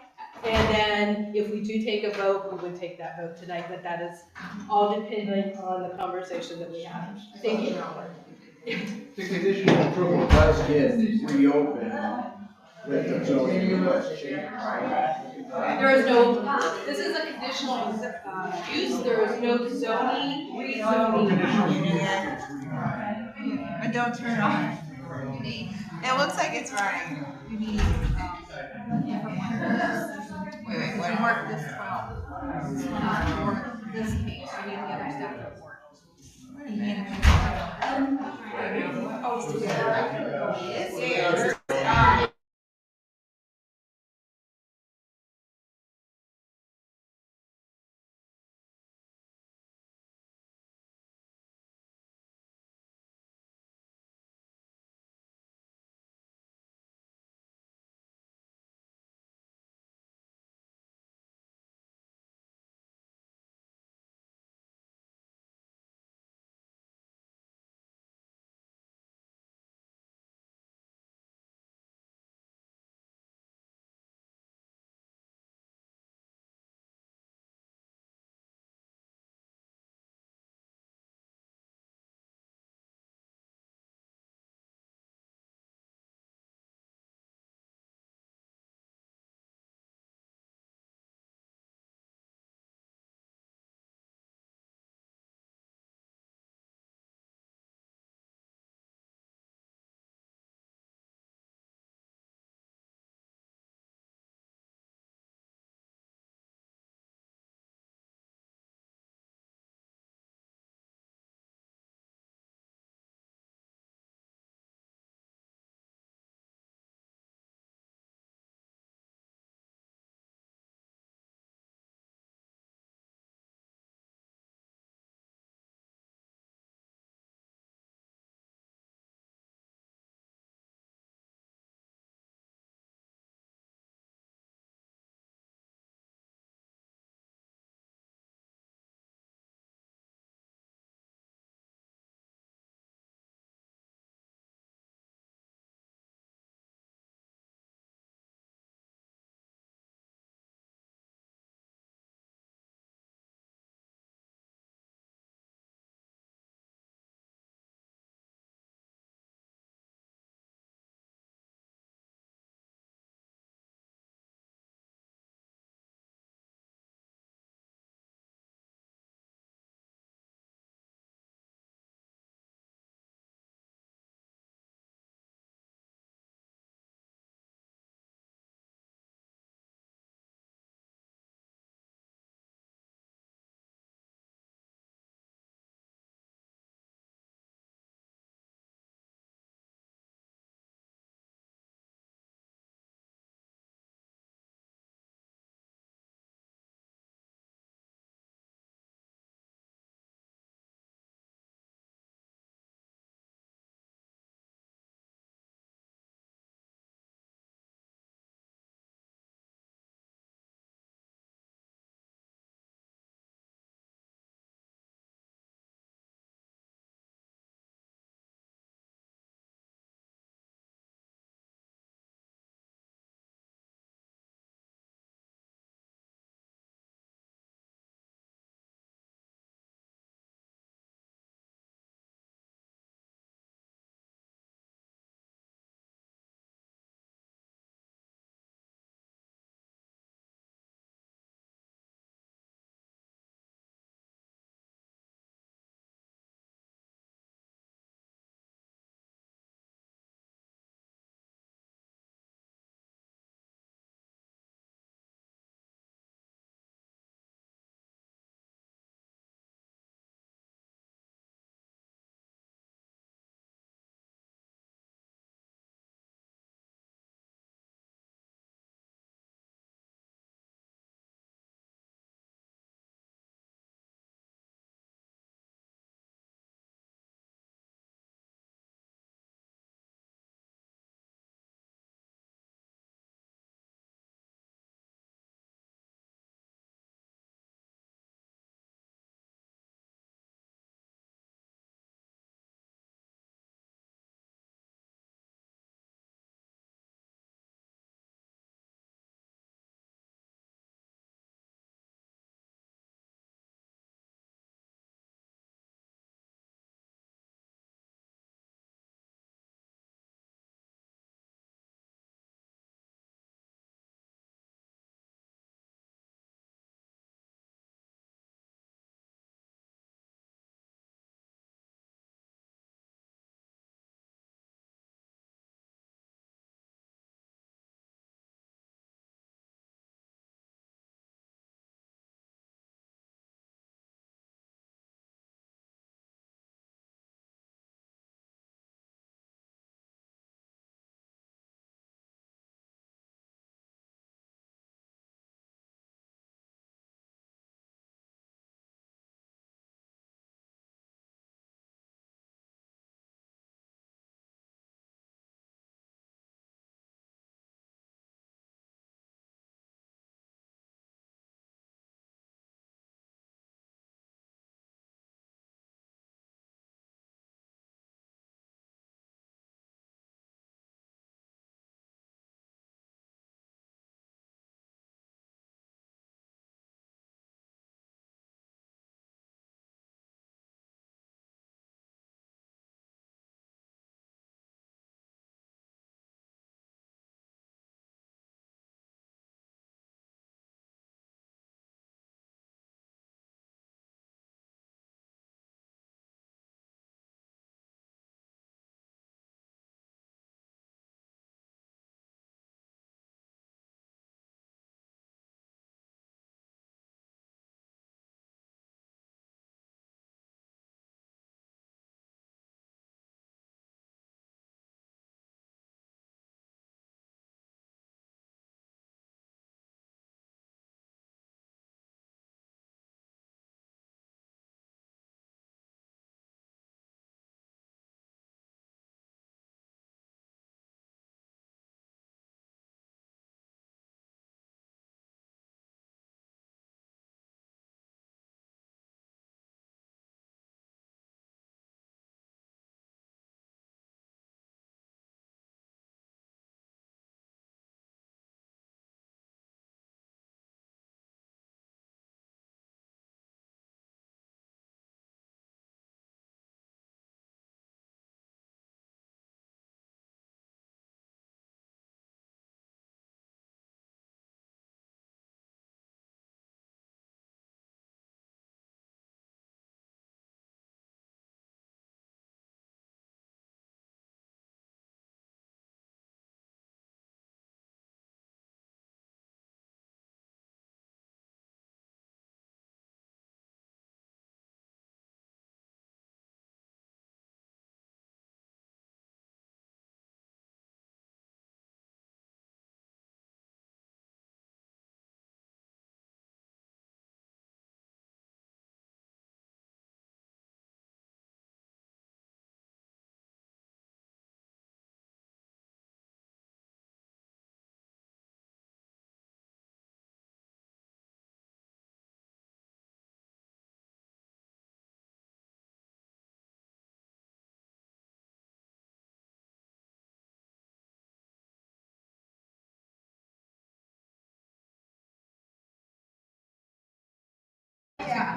and then if we do take a vote, we would take that vote tonight, but that is all dependent on the conversation that we have. Thank you. The conditional approval does get reopened with the zoning request change, right? There is no, this is a conditional use, there is no zoning, rezoning. But don't turn on. It looks like it's running. You need, wait, what? Mark this 12. Or this page, I need the other staff report. What do you mean? Posted. Yes,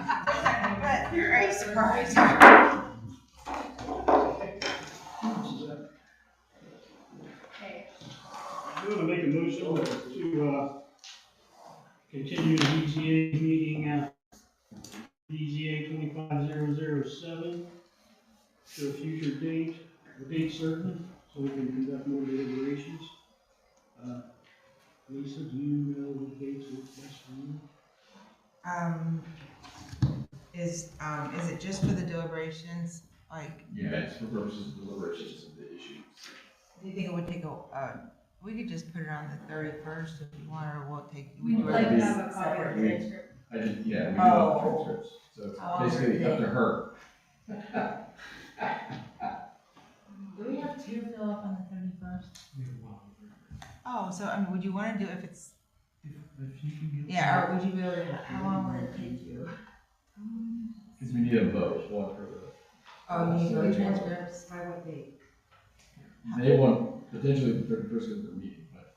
But you're very surprised. Okay. I'm gonna make a motion to, continue the BZA meeting, BZA 25007 to a future date, a date certain, so we can conduct more deliberations. Lisa, do you know what dates work best for you? Is it just for the deliberations, like? Yeah, it's for purposes of deliberations of the issues. Do you think it would take we could just put it on the 31st if you want, or we'll take. We'd like to have a copy of the We- transcript. I just, yeah, we do all transcripts, so it's Oh, basically up to her. Do we have two fill up on the 31st? We have one. Oh, so, would you wanna do if it's, If you can get. yeah, or would you be able to, how long would it take you? Because we need them both, one for the. Oh, you need both transcripts? By what date? They want potentially the 31st of their meeting, but.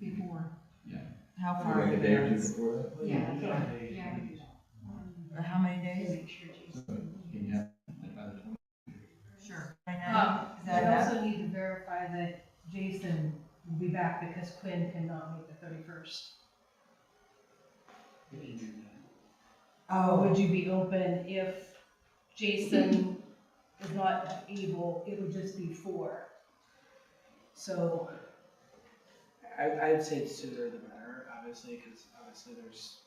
Before. Yeah. How far? Like a day or two advance? before that? Yeah, we do that. Or how many days? So, can you have, like, by the 20th? Sure. Is that We enough? also need to verify that Jason will be back because Quinn cannot meet the 31st. We can do that. Oh, Would you be open if Jason is not able, it would just be 4? So, I'd say sooner the better, obviously, because obviously there's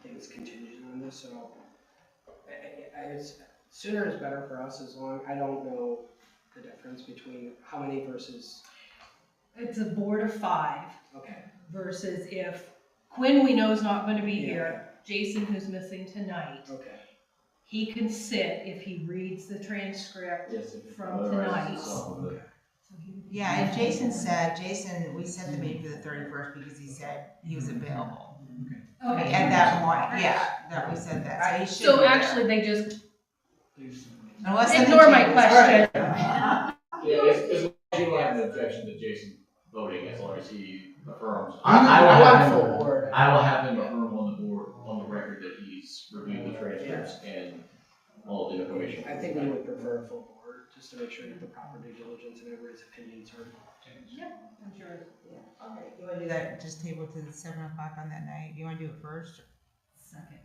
things contingent on this, so sooner is better for us as long, I don't know the difference between how many versus, it's a board of 5 okay. versus if Quinn we know is not going to be Yeah. here, Jason who's missing tonight, Okay. he can sit if he reads the transcript Yes, if- from otherwise tonight. it's off of the- yeah, and we set the meeting for the 31st because he said he was available. Okay. At that point, yeah, that we said that, so he should So be there. actually, they just Unless something ignore my changes. question. Yeah, as long as you don't have an objection to Jason voting, as long as he affirms. I will want have full him- board. I will have him affirm on the board, on the record that he's reviewed the transcripts and all the information. I think we would prefer a full board, just to make sure that the proper due diligence and everybody's opinions are. Yep, I'm sure. Okay, you wanna do that, just table to the 7 o'clock on that night, you wanna do it first? Second.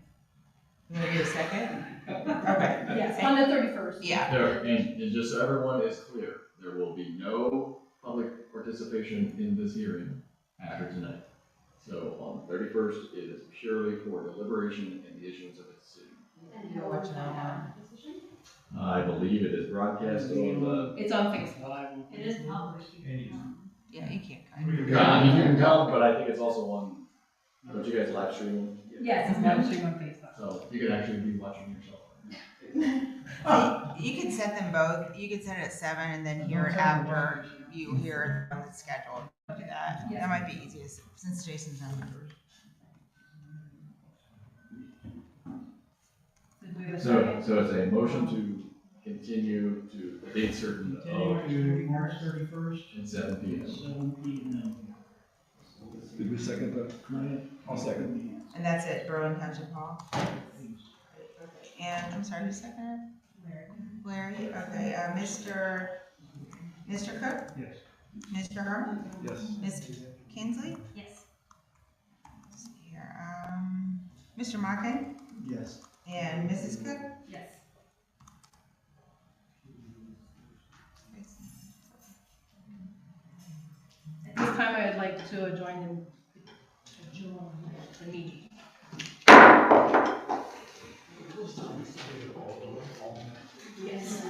You wanna do a second? Okay. Yes, on the 31st. Yeah. There, and just so everyone is clear, there will be no public participation in this hearing after tonight. So on the 31st, it is purely for deliberation and the issuance of a decision. And how would that have a decision? I believe it is broadcast on the. It's on Facebook. It is published. Yeah, you can't. I mean, you can come, but I think it's also on, don't you guys live stream? Yes, it's live stream on Facebook. So you could actually be watching yourself. You could set them both, you could set it at 7 and then hear it after you hear it on the schedule, do that, that might be easiest, since Jason's on numbers. Did we have a So second? it's a motion to continue to the date certain of Continue to March 31st. at 7 p.m. 7 p.m. Did we second that? I'll second. And that's at Berlin Township Hall? And, I'm sorry, who seconded? Larry, okay, Mr. Cook? Yes. Mr. Herman? Yes. Ms. Kinsley? Yes. Let's see here, Mr. Mackin? Yes. And Mrs. Cook? Yes. At this time, I'd like to adjourn the meeting. Yes.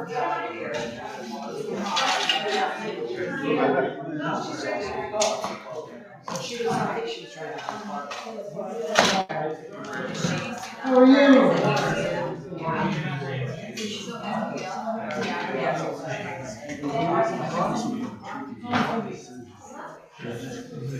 Yeah. She was, I think she was trying to park. How are you? Tricky decision.